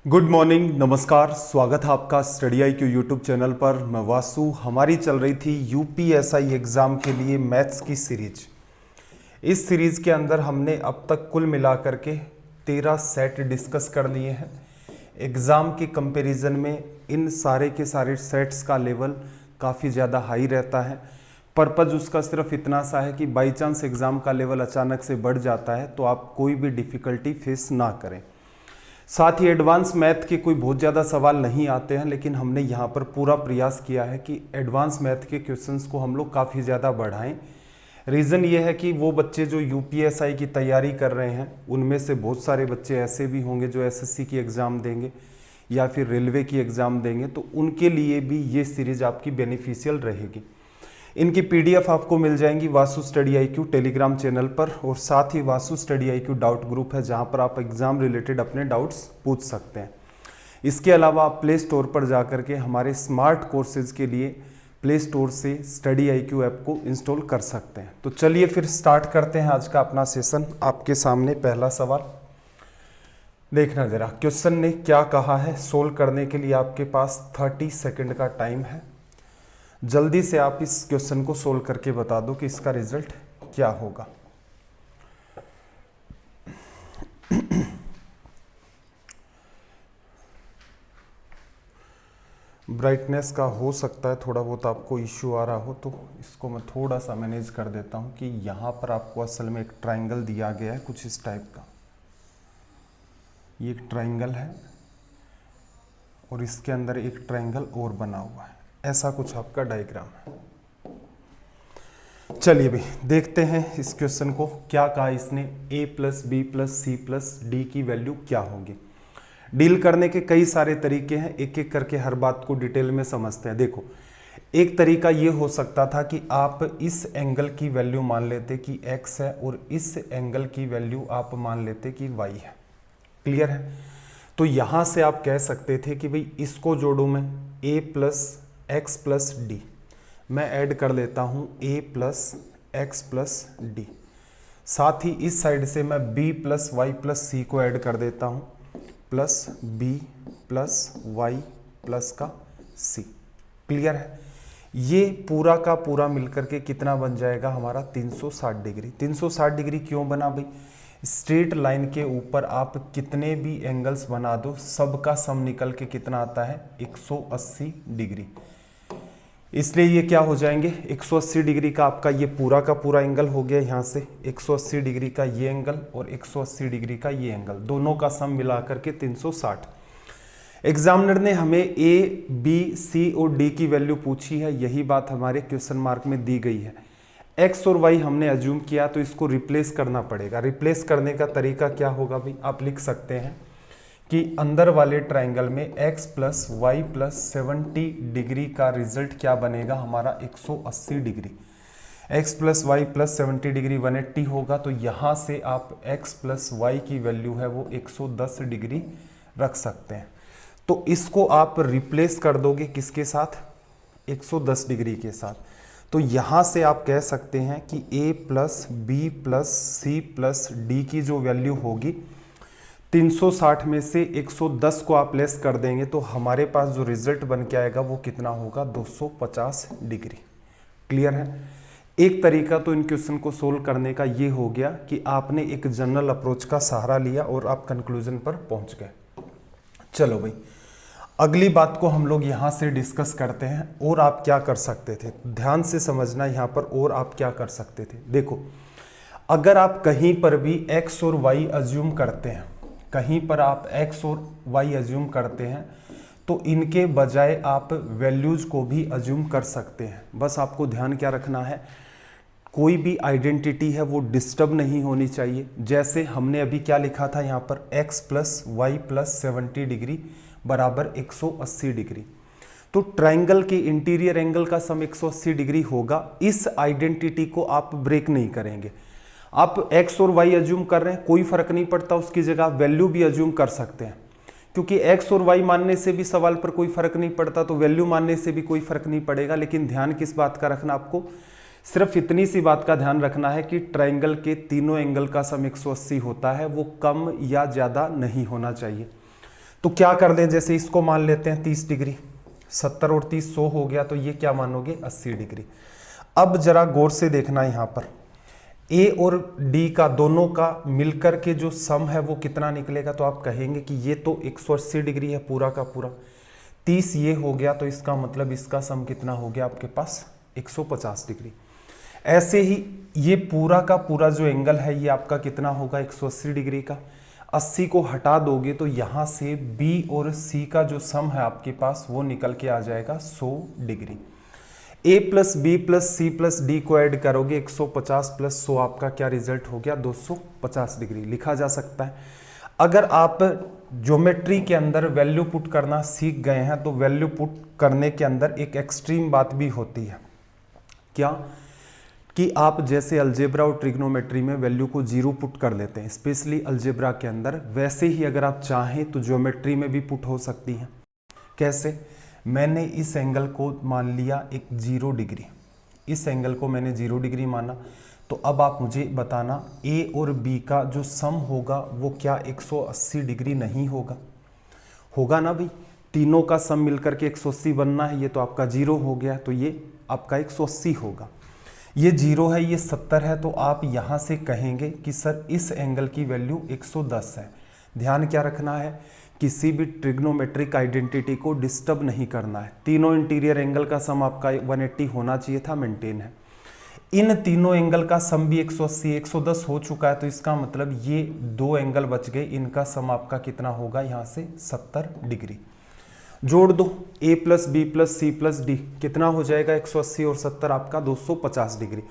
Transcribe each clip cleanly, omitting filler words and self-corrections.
Good morning, नमस्कार। स्वागत है आपका study I Q YouTube channel पर। मैं वासु। हमारी चल रही थी यूपीएसआई एग्ज़ाम के लिए मैथ्स की सीरीज। इस सीरीज़ के अंदर हमने अब तक कुल मिलाकर के 13 सेट डिस्कस कर लिए हैं। एग्ज़ाम के कंपैरिजन में इन सारे के सारे सेट्स का लेवल काफ़ी ज़्यादा हाई रहता है। पर्पज़ उसका सिर्फ इतना सा है कि बाई चांस एग्ज़ाम का लेवल अचानक से बढ़ जाता है तो आप कोई भी डिफ़िकल्टी फेस ना करें। साथ ही एडवांस मैथ के कोई बहुत ज़्यादा सवाल नहीं आते हैं, लेकिन हमने यहाँ पर पूरा प्रयास किया है कि एडवांस मैथ के क्वेश्चंस को हम लोग काफ़ी ज़्यादा बढ़ाएं। रीज़न ये है कि वो बच्चे जो यूपीएसआई की तैयारी कर रहे हैं उनमें से बहुत सारे बच्चे ऐसे भी होंगे जो एसएससी की एग्ज़ाम देंगे या फिर रेलवे की एग्ज़ाम देंगे, तो उनके लिए भी ये सीरीज़ आपकी बेनिफिशियल रहेगी। इनकी पीडीएफ आपको मिल जाएंगी Vasu study IQ Telegram channel पर, और साथ ही Vasu study IQ doubt group है जहां पर आप एग्ज़ाम रिलेटेड अपने डाउट्स पूछ सकते हैं। इसके अलावा आप प्ले स्टोर पर जाकर के हमारे स्मार्ट कोर्सेज के लिए प्ले स्टोर से स्टडी आईक्यू ऐप को इंस्टॉल कर सकते हैं। तो चलिए फिर स्टार्ट करते हैं आज का अपना सेशन। आपके सामने पहला सवाल देखना जरा, क्वेश्चन ने क्या कहा है। सोल्व करने के लिए आपके पास 30 सेकेंड का टाइम है। जल्दी से आप इस क्वेश्चन को सोल्व करके बता दो कि इसका रिजल्ट क्या होगा। ब्राइटनेस का हो सकता है थोड़ा बहुत आपको इश्यू आ रहा हो, तो इसको मैं थोड़ा सा मैनेज कर देता हूं कि यहाँ पर आपको असल में एक ट्रायंगल दिया गया है कुछ इस टाइप का। ये एक ट्रायंगल है और इसके अंदर एक ट्रायंगल और बना हुआ है, ऐसा कुछ आपका डायग्राम है। चलिए भाई देखते हैं इस क्वेश्चन को। क्या कहा इसने, a plus B plus C plus D की वैल्यू क्या होगी। डील करने के कई सारे तरीके हैं, एक एक करके हर बात को डिटेल में समझते हैं। देखो, एक तरीका ये हो सकता था कि आप इस एंगल की वैल्यू मान लेते कि x है और इस एंगल की वैल्यू आप मान लेते कि y है। क्लियर है। तो यहां से आप कह सकते थे कि भाई इसको जोड़ू मैं a plus X plus D, मैं ऐड कर लेता हूं a plus X plus D. साथ ही इस साइड से मैं b plus Y plus C को ऐड कर देता हूं, plus b plus Y plus का c। क्लियर है। ये पूरा का पूरा मिलकर के कितना बन जाएगा हमारा 360 डिग्री। 360 डिग्री क्यों बना भाई, स्ट्रेट लाइन के ऊपर आप कितने भी एंगल्स बना दो सबका सम निकल के कितना आता है 180 डिग्री। इसलिए ये क्या हो जाएंगे 180 डिग्री का आपका ये पूरा का पूरा एंगल हो गया, यहाँ से 180 डिग्री का ये एंगल और 180 डिग्री का ये एंगल, दोनों का सम मिलाकर के 360। एग्जामिनर ने हमें ए बी सी और डी की वैल्यू पूछी है, यही बात हमारे क्वेश्चन मार्क में दी गई है। एक्स और वाई हमने अज्यूम किया तो इसको रिप्लेस करना पड़ेगा। रिप्लेस करने का तरीका क्या होगा भाई, आप लिख सकते हैं कि अंदर वाले ट्रायंगल में x plus Y plus 70 degree का रिजल्ट क्या बनेगा हमारा 180 degree. x plus Y plus 70 degree 180 होगा, तो यहाँ से आप x प्लस वाई की वैल्यू है वो 110 डिग्री रख सकते हैं। तो इसको आप रिप्लेस कर दोगे किसके साथ, 110 डिग्री के साथ। तो यहाँ से आप कह सकते हैं कि a plus B plus C plus D की जो वैल्यू होगी 360 में से 110 को आप लेस कर देंगे तो हमारे पास जो रिजल्ट बन के आएगा वो कितना होगा 250 डिग्री। क्लियर है। एक तरीका तो इन क्वेश्चन को सोल्व करने का ये हो गया कि आपने एक जनरल अप्रोच का सहारा लिया और आप कंक्लूजन पर पहुंच गए। चलो भाई अगली बात को हम लोग यहाँ से डिस्कस करते हैं। और आप क्या कर सकते थे, ध्यान से समझना यहाँ पर, और आप क्या कर सकते थे। देखो, अगर आप कहीं पर भी x और y अज्यूम करते हैं, कहीं पर आप x और y अज्यूम करते हैं तो इनके बजाय आप वैल्यूज को भी अज्यूम कर सकते हैं। बस आपको ध्यान क्या रखना है, कोई भी आइडेंटिटी है वो डिस्टर्ब नहीं होनी चाहिए। जैसे हमने अभी क्या लिखा था यहाँ पर x plus Y plus 70 degree बराबर 180 डिग्री, तो ट्रायंगल के इंटीरियर एंगल का सम 180 डिग्री होगा। इस आइडेंटिटी को आप ब्रेक नहीं करेंगे। आप x और y अज्यूम कर रहे हैं, कोई फर्क नहीं पड़ता, उसकी जगह आप वैल्यू भी अज्यूम कर सकते हैं, क्योंकि x और y मानने से भी सवाल पर कोई फर्क नहीं पड़ता तो वैल्यू मानने से भी कोई फर्क नहीं पड़ेगा। लेकिन ध्यान किस बात का रखना, आपको सिर्फ इतनी सी बात का ध्यान रखना है कि ट्रायंगल के तीनों एंगल का सम 180 होता है, वो कम या ज़्यादा नहीं होना चाहिए। तो क्या कर दें, जैसे इसको मान लेते हैं 30 डिग्री, 70 और 30 100 हो गया, तो ये क्या मानोगे 80 डिग्री। अब जरा गौर से देखना, यहाँ पर ए और डी का दोनों का मिलकर के जो सम है वो कितना निकलेगा, तो आप कहेंगे कि ये तो 180 डिग्री है पूरा का पूरा, 30 ये हो गया, तो इसका मतलब इसका सम कितना हो गया आपके पास 150 डिग्री। ऐसे ही ये पूरा का पूरा जो एंगल है ये आपका कितना होगा 180 डिग्री का। 80 को हटा दोगे तो यहाँ से बी और सी का जो सम है आपके पास वो निकल के आ जाएगा 100 degree. A plus B plus C plus D को ऐड करोगे 150 प्लस 100, आपका क्या रिजल्ट हो गया 250 डिग्री लिखा जा सकता है। अगर आप ज्योमेट्री के अंदर वैल्यू पुट करना सीख गए हैं तो वैल्यू पुट करने के अंदर एक एक्सट्रीम बात भी होती है, क्या कि आप जैसे अलजेब्रा और ट्रिग्नोमेट्री में वैल्यू को जीरो पुट कर लेते हैं, स्पेशली अलजेब्रा के अंदर, वैसे ही अगर आप चाहें तो ज्योमेट्री में भी पुट हो सकती हैं। कैसे? मैंने इस एंगल को मान लिया एक 0 डिग्री, इस एंगल को मैंने 0 डिग्री माना, तो अब आप मुझे बताना ए और बी का जो सम होगा वो क्या 180 डिग्री नहीं होगा? होगा ना भाई, तीनों का सम मिलकर के 180 बनना है, ये तो आपका 0 हो गया, तो ये आपका 180 होगा। ये 0 है, ये 70 है, तो आप यहाँ से कहेंगे कि सर इस एंगल की वैल्यू 110 है। ध्यान क्या रखना है, किसी भी ट्रिग्नोमेट्रिक आइडेंटिटी को डिस्टर्ब नहीं करना है। तीनों इंटीरियर एंगल का सम आपका 180 होना चाहिए था, मेंटेन है। इन तीनों एंगल का सम भी 180 110 हो चुका है, तो इसका मतलब ये दो एंगल बच गए, इनका सम आपका कितना होगा यहाँ से 70 डिग्री। जोड़ दो a plus B plus C plus D, कितना हो जाएगा 180 और 70 आपका 250 डिग्री।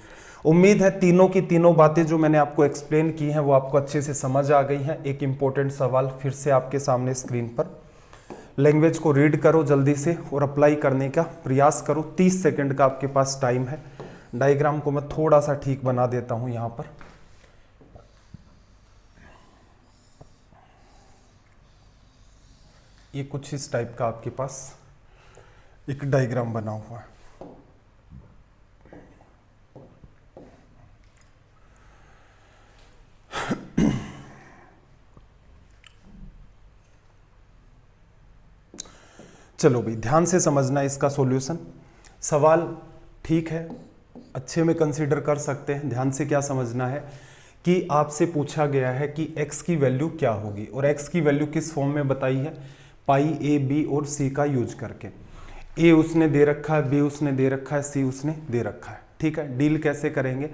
उम्मीद है तीनों की तीनों बातें जो मैंने आपको एक्सप्लेन की हैं वो आपको अच्छे से समझ आ गई हैं। एक इंपॉर्टेंट सवाल फिर से आपके सामने स्क्रीन पर, लैंग्वेज को रीड करो जल्दी से और अप्लाई करने का प्रयास करो। 30 सेकंड का आपके पास टाइम है। डायग्राम को मैं थोड़ा सा ठीक बना देता हूं यहाँ पर। ये कुछ इस टाइप का आपके पास एक डायग्राम बना हुआ है। चलो भाई ध्यान से समझना इसका सॉल्यूशन। सवाल ठीक है, अच्छे में कंसीडर कर सकते हैं। ध्यान से क्या समझना है कि आपसे पूछा गया है कि x की वैल्यू क्या होगी, और x की वैल्यू किस फॉर्म में बताई है, पाई a b और c का यूज करके। a उसने दे रखा है, b उसने दे रखा है, c उसने दे रखा है। ठीक है, डील कैसे करेंगे,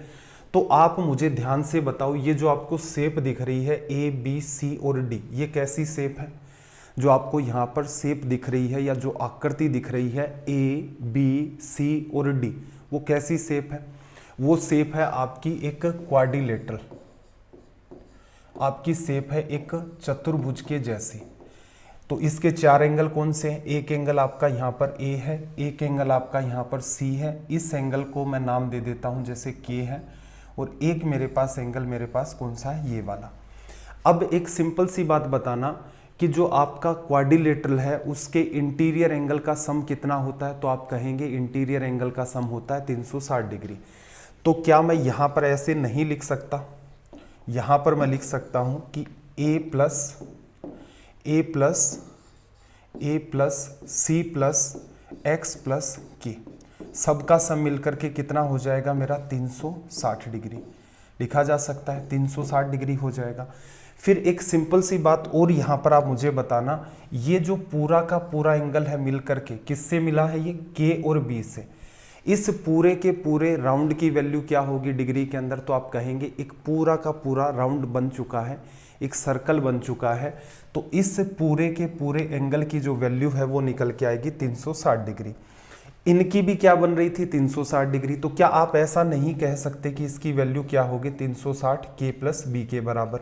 तो आप मुझे ध्यान से बताओ, ये जो आपको शेप दिख रही है a b c और d, ये कैसी शेप है? जो आपको यहाँ पर शेप दिख रही है या जो आकृति दिख रही है a b c और d, वो कैसी शेप है? वो शेप है आपकी एक क्वाड्रिलेटरल, आपकी शेप है एक चतुर्भुज के जैसी। तो इसके चार एंगल कौन से हैं? एक एंगल आपका यहाँ पर A है, एक एंगल आपका यहाँ पर C है, इस एंगल को मैं नाम दे देता हूँ जैसे K है, और एक मेरे पास एंगल मेरे पास कौन सा है, ये वाला। अब एक सिंपल सी बात बताना कि जो आपका क्वाड्रिलेटरल है उसके इंटीरियर एंगल का सम कितना होता है, तो आप कहेंगे इंटीरियर एंगल का सम होता है 360 डिग्री। तो क्या मैं यहाँ पर ऐसे नहीं लिख सकता? यहाँ पर मैं लिख सकता हूँ कि a plus C plus X plus K, सबका सम मिलकर के कितना हो जाएगा मेरा 360 डिग्री। लिखा जा सकता है 360 डिग्री हो जाएगा। फिर एक सिंपल सी बात और यहाँ पर आप मुझे बताना, ये जो पूरा का पूरा एंगल है मिलकर के किससे मिला है, ये के और बी से। इस पूरे के पूरे राउंड की वैल्यू क्या होगी डिग्री के अंदर, तो आप कहेंगे एक पूरा का पूरा राउंड बन चुका है, एक सर्कल बन चुका है, तो इस पूरे के पूरे एंगल की जो वैल्यू है वो निकल के आएगी 360 डिग्री। इनकी भी क्या बन रही थी 360 डिग्री। तो क्या आप ऐसा नहीं कह सकते कि इसकी वैल्यू क्या होगी 360 के प्लस बी के बराबर?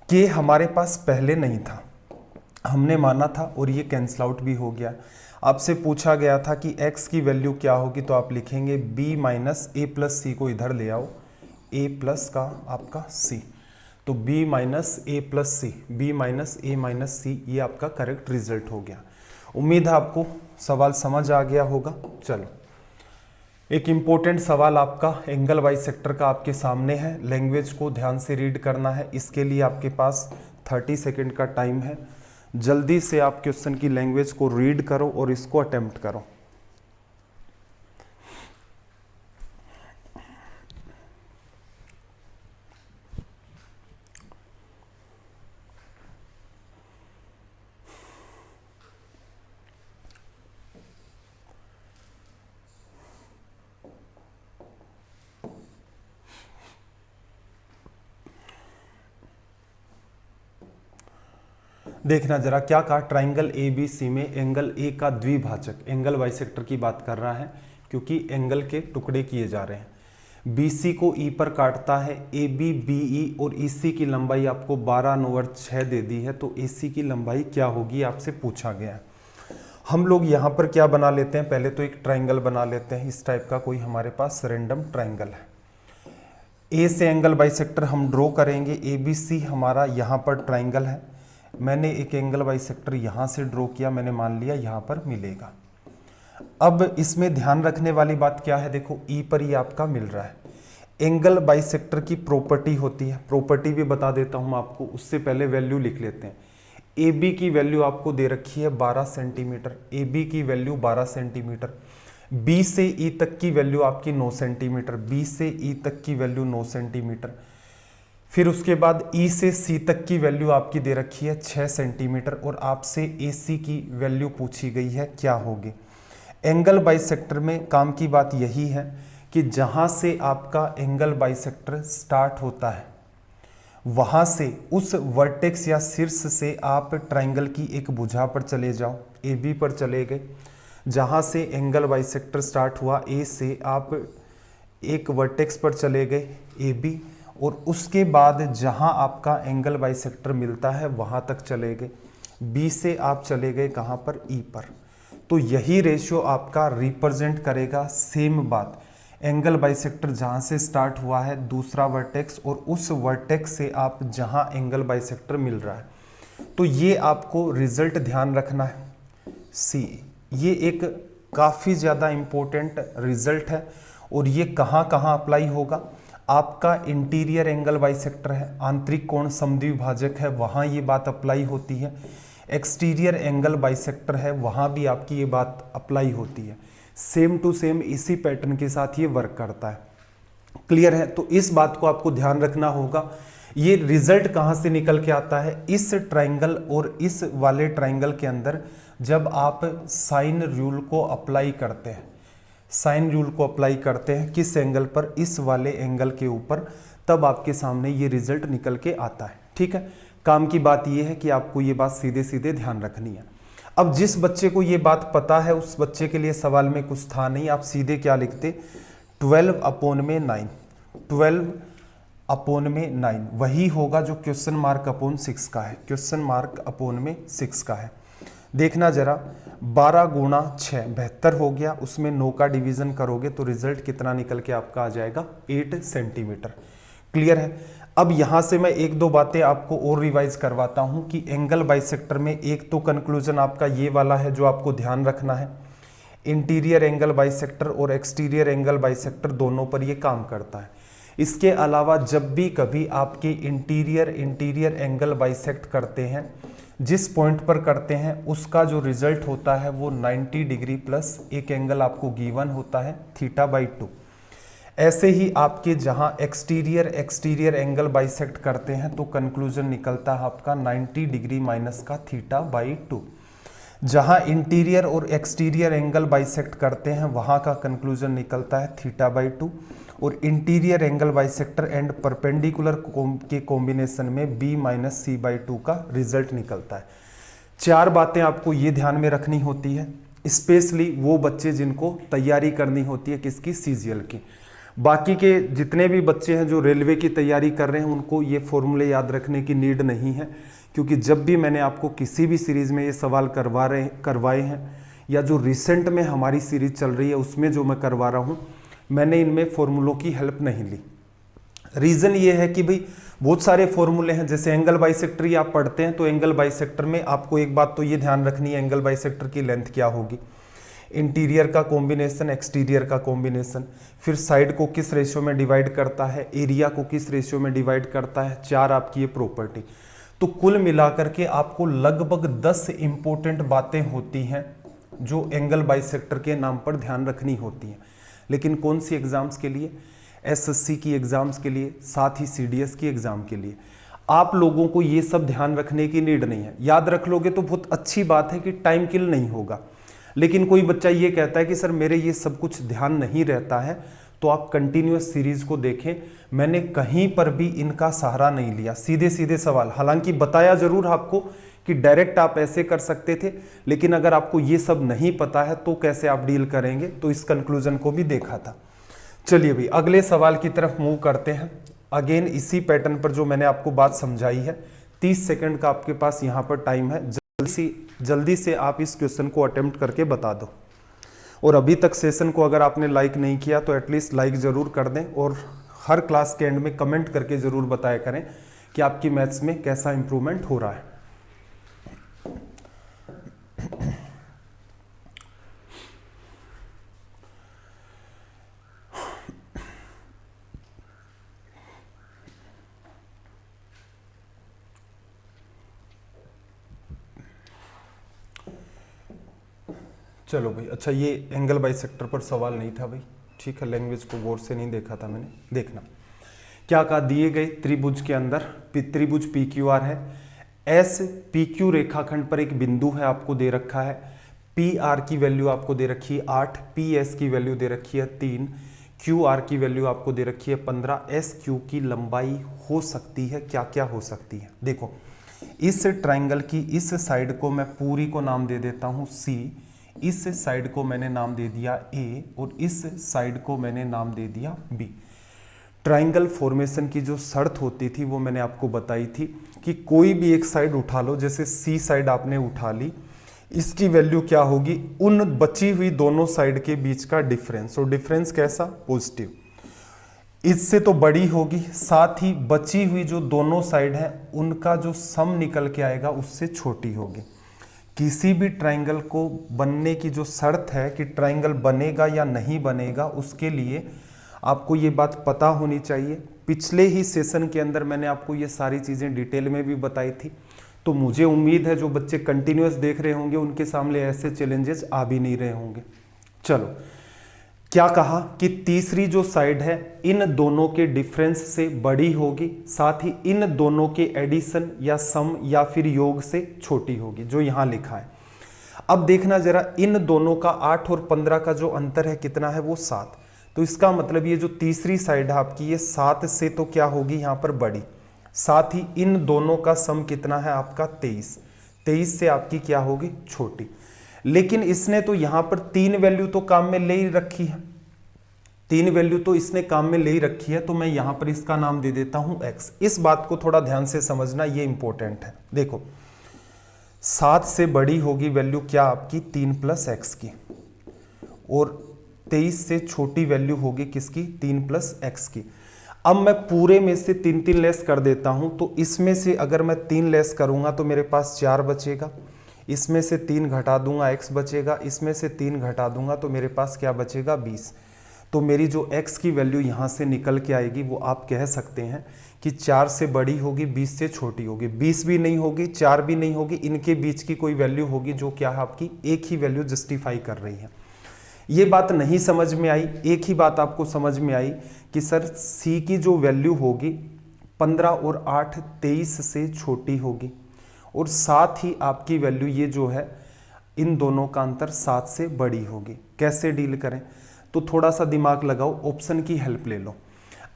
के हमारे पास पहले नहीं था, हमने माना था और ये कैंसल आउट भी हो गया। आपसे पूछा गया था कि x की वैल्यू क्या होगी, तो आप लिखेंगे b माइनस ए प्लस सी को इधर ले आओ, a प्लस का आपका c, तो b माइनस ए प्लस सी, b माइनस ए माइनस सी, ये आपका करेक्ट रिजल्ट हो गया। उम्मीद है आपको सवाल समझ आ गया होगा। चलो एक इम्पोर्टेंट सवाल आपका एंगल बाइसेक्टर का आपके सामने है। लैंग्वेज को ध्यान से रीड करना है, इसके लिए आपके पास 30 सेकंड का टाइम है। जल्दी से आप क्वेश्चन की लैंग्वेज को रीड करो और इसको अटेम्प्ट करो। देखना जरा क्या कहा, ट्राइंगल ए बी सी में एंगल ए का द्विभाजक, एंगल बाइसेक्टर की बात कर रहा है क्योंकि एंगल के टुकड़े किए जा रहे हैं। बी सी को ई पर काटता है, ए बी बी ई और ई सी की लंबाई आपको 12/6 दे दी है, तो ए सी की लंबाई क्या होगी आपसे पूछा गया है। हम लोग यहाँ पर क्या बना लेते हैं, पहले तो एक ट्राइंगल बना लेते हैं, इस टाइप का कोई हमारे पास रैंडम ट्राइंगल है। ए से एंगल बाइसेक्टर हम ड्रॉ करेंगे, ए बी सी हमारा यहाँ पर ट्राइंगल है, मैंने एक एंगल बाइसेक्टर यहाँ से ड्रॉ किया, मैंने मान लिया यहाँ पर मिलेगा। अब इसमें ध्यान रखने वाली बात क्या है, देखो ई पर ये आपका मिल रहा है। एंगल बाइसेक्टर की प्रॉपर्टी होती है, प्रॉपर्टी भी बता देता हूँ आपको, उससे पहले वैल्यू लिख लेते हैं। ए बी की वैल्यू आपको दे रखी है 12 सेंटीमीटर, ए बी की वैल्यू 12 सेंटीमीटर, बी से ई तक की वैल्यू आपकी 9 सेंटीमीटर, बी से ई तक की वैल्यू 9 सेंटीमीटर, फिर उसके बाद ई से सी तक की वैल्यू आपकी दे रखी है 6 सेंटीमीटर और आपसे ए सी की वैल्यू पूछी गई है क्या होगी। एंगल बाइसेक्टर में काम की बात यही है कि जहाँ से आपका एंगल बाइसेक्टर स्टार्ट होता है वहाँ से उस वर्टेक्स या शीर्ष से आप ट्राइंगल की एक भुजा पर चले जाओ, ए बी पर चले गए, जहाँ से एंगल बाइसेक्टर स्टार्ट हुआ ए से आप एक वर्टेक्स पर चले गए ए बी, और उसके बाद जहां आपका एंगल बाइसेक्टर मिलता है वहां तक चले गए, बी से आप चले गए कहां पर, ई पर। तो यही रेशियो आपका रिप्रेजेंट करेगा सेम बात, एंगल बाइसेक्टर जहां से स्टार्ट हुआ है दूसरा वर्टेक्स और उस वर्टेक्स से आप जहां एंगल बाइसेक्टर मिल रहा है। तो ये आपको रिजल्ट ध्यान रखना है सी, ये एक काफ़ी ज़्यादा इम्पोर्टेंट रिजल्ट है। और ये कहाँ कहाँ अप्लाई होगा, आपका इंटीरियर एंगल बाइसेक्टर है, आंतरिक कोण समद्विभाजक है, वहाँ ये बात अप्लाई होती है। एक्सटीरियर एंगल बाइसेक्टर है, वहाँ भी आपकी ये बात अप्लाई होती है। सेम टू सेम इसी पैटर्न के साथ ये वर्क करता है। क्लियर है? तो इस बात को आपको ध्यान रखना होगा। ये रिजल्ट कहाँ से निकल के आता है, इस ट्राइंगल और इस वाले ट्राइंगल के अंदर जब आप साइन रूल को अप्लाई करते हैं, साइन रूल को अप्लाई करते हैं किस एंगल पर, इस वाले एंगल के ऊपर, तब आपके सामने ये रिजल्ट निकल के आता है। ठीक है, काम की बात ये है कि आपको ये बात सीधे सीधे ध्यान रखनी है। अब जिस बच्चे को ये बात पता है उस बच्चे के लिए सवाल में कुछ था नहीं, आप सीधे क्या लिखते, 12/9, 12/9 वही होगा जो क्वेश्चन मार्क अपॉन 6 का है, क्वेश्चन मार्क अपॉन में 6 का है। देखना जरा, 12 गुणा 6 72 हो गया, उसमें 9 का डिवीजन करोगे तो रिजल्ट कितना निकल के आपका आ जाएगा, 8 सेंटीमीटर। क्लियर है? अब यहां से मैं एक दो बातें आपको और रिवाइज करवाता हूं कि एंगल बाइसेक्टर में एक तो कंक्लूजन आपका ये वाला है जो आपको ध्यान रखना है, इंटीरियर एंगल बाइसेक्टर और एक्सटीरियर एंगल बाइसेक्टर दोनों पर ये काम करता है। इसके अलावा जब भी कभी आपके इंटीरियर एंगल बाइसेक्ट करते हैं, जिस पॉइंट पर करते हैं उसका जो रिजल्ट होता है वो 90 डिग्री प्लस एक एंगल आपको गिवन होता है θ/2। ऐसे ही आपके जहां एक्सटीरियर एंगल बाइसेक्ट करते हैं तो कंक्लूजन निकलता है आपका 90 डिग्री माइनस का θ/2। जहां इंटीरियर और एक्सटीरियर एंगल बाइसेक्ट करते हैं वहां का कंक्लूजन निकलता है θ/2, और interior angle bisector and perpendicular के कॉम्बिनेशन में b-c/2 का रिजल्ट निकलता है। 4 बातें आपको ये ध्यान में रखनी होती है, स्पेशली वो बच्चे जिनको तैयारी करनी होती है किसकी, सीजीएल की। बाकी के जितने भी बच्चे हैं जो रेलवे की तैयारी कर रहे हैं उनको ये फॉर्मूले याद रखने की नीड नहीं है, क्योंकि जब भी मैंने आपको किसी भी सीरीज़ में ये सवाल करवाए हैं या जो रिसेंट में हमारी सीरीज चल रही है उसमें जो मैं करवा रहा हूँ, मैंने इनमें फॉर्मूलों की हेल्प नहीं ली। रीज़न ये है कि भाई बहुत सारे फॉर्मूले हैं, जैसे एंगल बाइसेक्टर आप पढ़ते हैं तो एंगल बाइसेक्टर में आपको एक बात तो ये ध्यान रखनी है, एंगल बाइसेक्टर की लेंथ क्या होगी, इंटीरियर का कॉम्बिनेशन, एक्सटीरियर का कॉम्बिनेशन, फिर साइड को किस रेशियो में डिवाइड करता है, एरिया को किस रेशियो में डिवाइड करता है, 4 आपकी ये प्रॉपर्टी। तो कुल मिलाकर के आपको लगभग 10 इंपॉर्टेंट बातें होती हैं जो एंगल बाइसेक्टर के नाम पर ध्यान रखनी होती हैं। लेकिन कौन सी एग्जाम्स के लिए? एसएससी की एग्जाम्स के लिए, साथ ही सीडीएस की एग्जाम के लिए। आप लोगों को ये सब ध्यान रखने की नीड नहीं है, याद रख लोगे तो बहुत अच्छी बात है कि टाइम किल नहीं होगा। लेकिन कोई बच्चा ये कहता है कि सर मेरे ये सब कुछ ध्यान नहीं रहता है, तो आप कंटिन्यूअस सीरीज को देखें। मैंने कहीं पर भी इनका सहारा नहीं लिया, सीधे सीधे सवाल। हालांकि बताया जरूर आपको कि डायरेक्ट आप ऐसे कर सकते थे, लेकिन अगर आपको ये सब नहीं पता है तो कैसे आप डील करेंगे, तो इस कंक्लूजन को भी देखा था। चलिए भाई अगले सवाल की तरफ मूव करते हैं। अगेन इसी पैटर्न पर जो मैंने आपको बात समझाई है, 30 सेकंड का आपके पास यहाँ पर टाइम है। जल्दी से आप इस क्वेश्चन को अटेम्प्ट करके बता दो। और अभी तक सेशन को अगर आपने लाइक नहीं किया तो एटलीस्ट लाइक जरूर कर दें, और हर क्लास के एंड में कमेंट करके जरूर बताया करें कि आपकी मैथ्स में कैसा इंप्रूवमेंट हो रहा है। चलो भाई, अच्छा ये एंगल बाइसेक्टर पर सवाल नहीं था भाई, ठीक है, लैंग्वेज को गौर से नहीं देखा था मैंने। देखना क्या कहा, दिए गए त्रिभुज के अंदर त्रिभुज पी क्यू आर है, एस पी क्यू रेखाखंड पर एक बिंदु है आपको दे रखा है, पी आर की वैल्यू आपको दे रखी है 8, पी एस की वैल्यू दे रखी है 3, क्यू आर की वैल्यू आपको दे रखी है 15, एस क्यू की लंबाई हो सकती है क्या क्या हो सकती है। देखो इस ट्राइंगल की इस साइड को मैं पूरी को नाम दे देता हूं सी, इस साइड को मैंने नाम दे दिया ए, और इस साइड को मैंने नाम दे दिया बी। ट्राइंगल फॉर्मेशन की जो शर्त होती थी वो मैंने आपको बताई थी कि कोई भी एक साइड उठा लो, जैसे सी साइड आपने उठा ली, इसकी वैल्यू क्या होगी, उन बची हुई दोनों साइड के बीच का डिफरेंस, और डिफरेंस कैसा, पॉजिटिव, इससे तो बड़ी होगी, साथ ही बची हुई जो दोनों साइड है उनका जो सम निकल के आएगा उससे छोटी होगी। किसी भी ट्राइंगल को बनने की जो शर्त है कि ट्राइंगल बनेगा या नहीं बनेगा, उसके लिए आपको ये बात पता होनी चाहिए। पिछले ही सेशन के अंदर मैंने आपको ये सारी चीज़ें डिटेल में भी बताई थी, तो मुझे उम्मीद है जो बच्चे कंटिन्यूअस देख रहे होंगे उनके सामने ऐसे चैलेंजेस आ भी नहीं रहे होंगे। चलो क्या कहा कि तीसरी जो साइड है इन दोनों के डिफरेंस से बड़ी होगी, साथ ही इन दोनों के एडिशन या सम या फिर योग से छोटी होगी, जो यहां लिखा है। अब देखना जरा, इन दोनों का 8 और 15 का जो अंतर है कितना है, वो 7। तो इसका मतलब ये जो तीसरी साइड है आपकी, ये 7 से तो क्या होगी यहां पर बड़ी, साथ ही इन दोनों का सम कितना है आपका 23, 23 से आपकी क्या होगी, छोटी। लेकिन इसने तो यहां पर 3 वैल्यू तो काम में ले ही रखी है, 3 वैल्यू तो इसने काम में ले ही रखी है, तो मैं यहां पर इसका नाम दे देता हूं x। इस बात को थोड़ा ध्यान से समझना, ये इंपॉर्टेंट है। देखो 7 से बड़ी होगी वैल्यू क्या आपकी 3 + x की, और 23 से छोटी वैल्यू होगी किसकी, 3 + x की। अब मैं पूरे में से 3 लेस कर देता हूं, तो इसमें से अगर मैं 3 लेस करूंगा तो मेरे पास 4 बचेगा, इसमें से 3 घटा दूंगा x बचेगा, इसमें से 3 घटा दूंगा तो मेरे पास क्या बचेगा 20। तो मेरी जो x की वैल्यू यहाँ से निकल के आएगी वो आप कह सकते हैं कि 4 से बड़ी होगी, 20 से छोटी होगी। 20 भी नहीं होगी, 4 भी नहीं होगी, इनके बीच की कोई वैल्यू होगी जो क्या है आपकी एक ही वैल्यू जस्टिफाई कर रही है। ये बात नहीं समझ में आई, एक ही बात आपको समझ में आई कि सर c की जो वैल्यू होगी 15 और 8 23 से छोटी होगी, और साथ ही आपकी वैल्यू ये जो है इन दोनों का अंतर 7 से बड़ी होगी। कैसे डील करें, तो थोड़ा सा दिमाग लगाओ, ऑप्शन की हेल्प ले लो।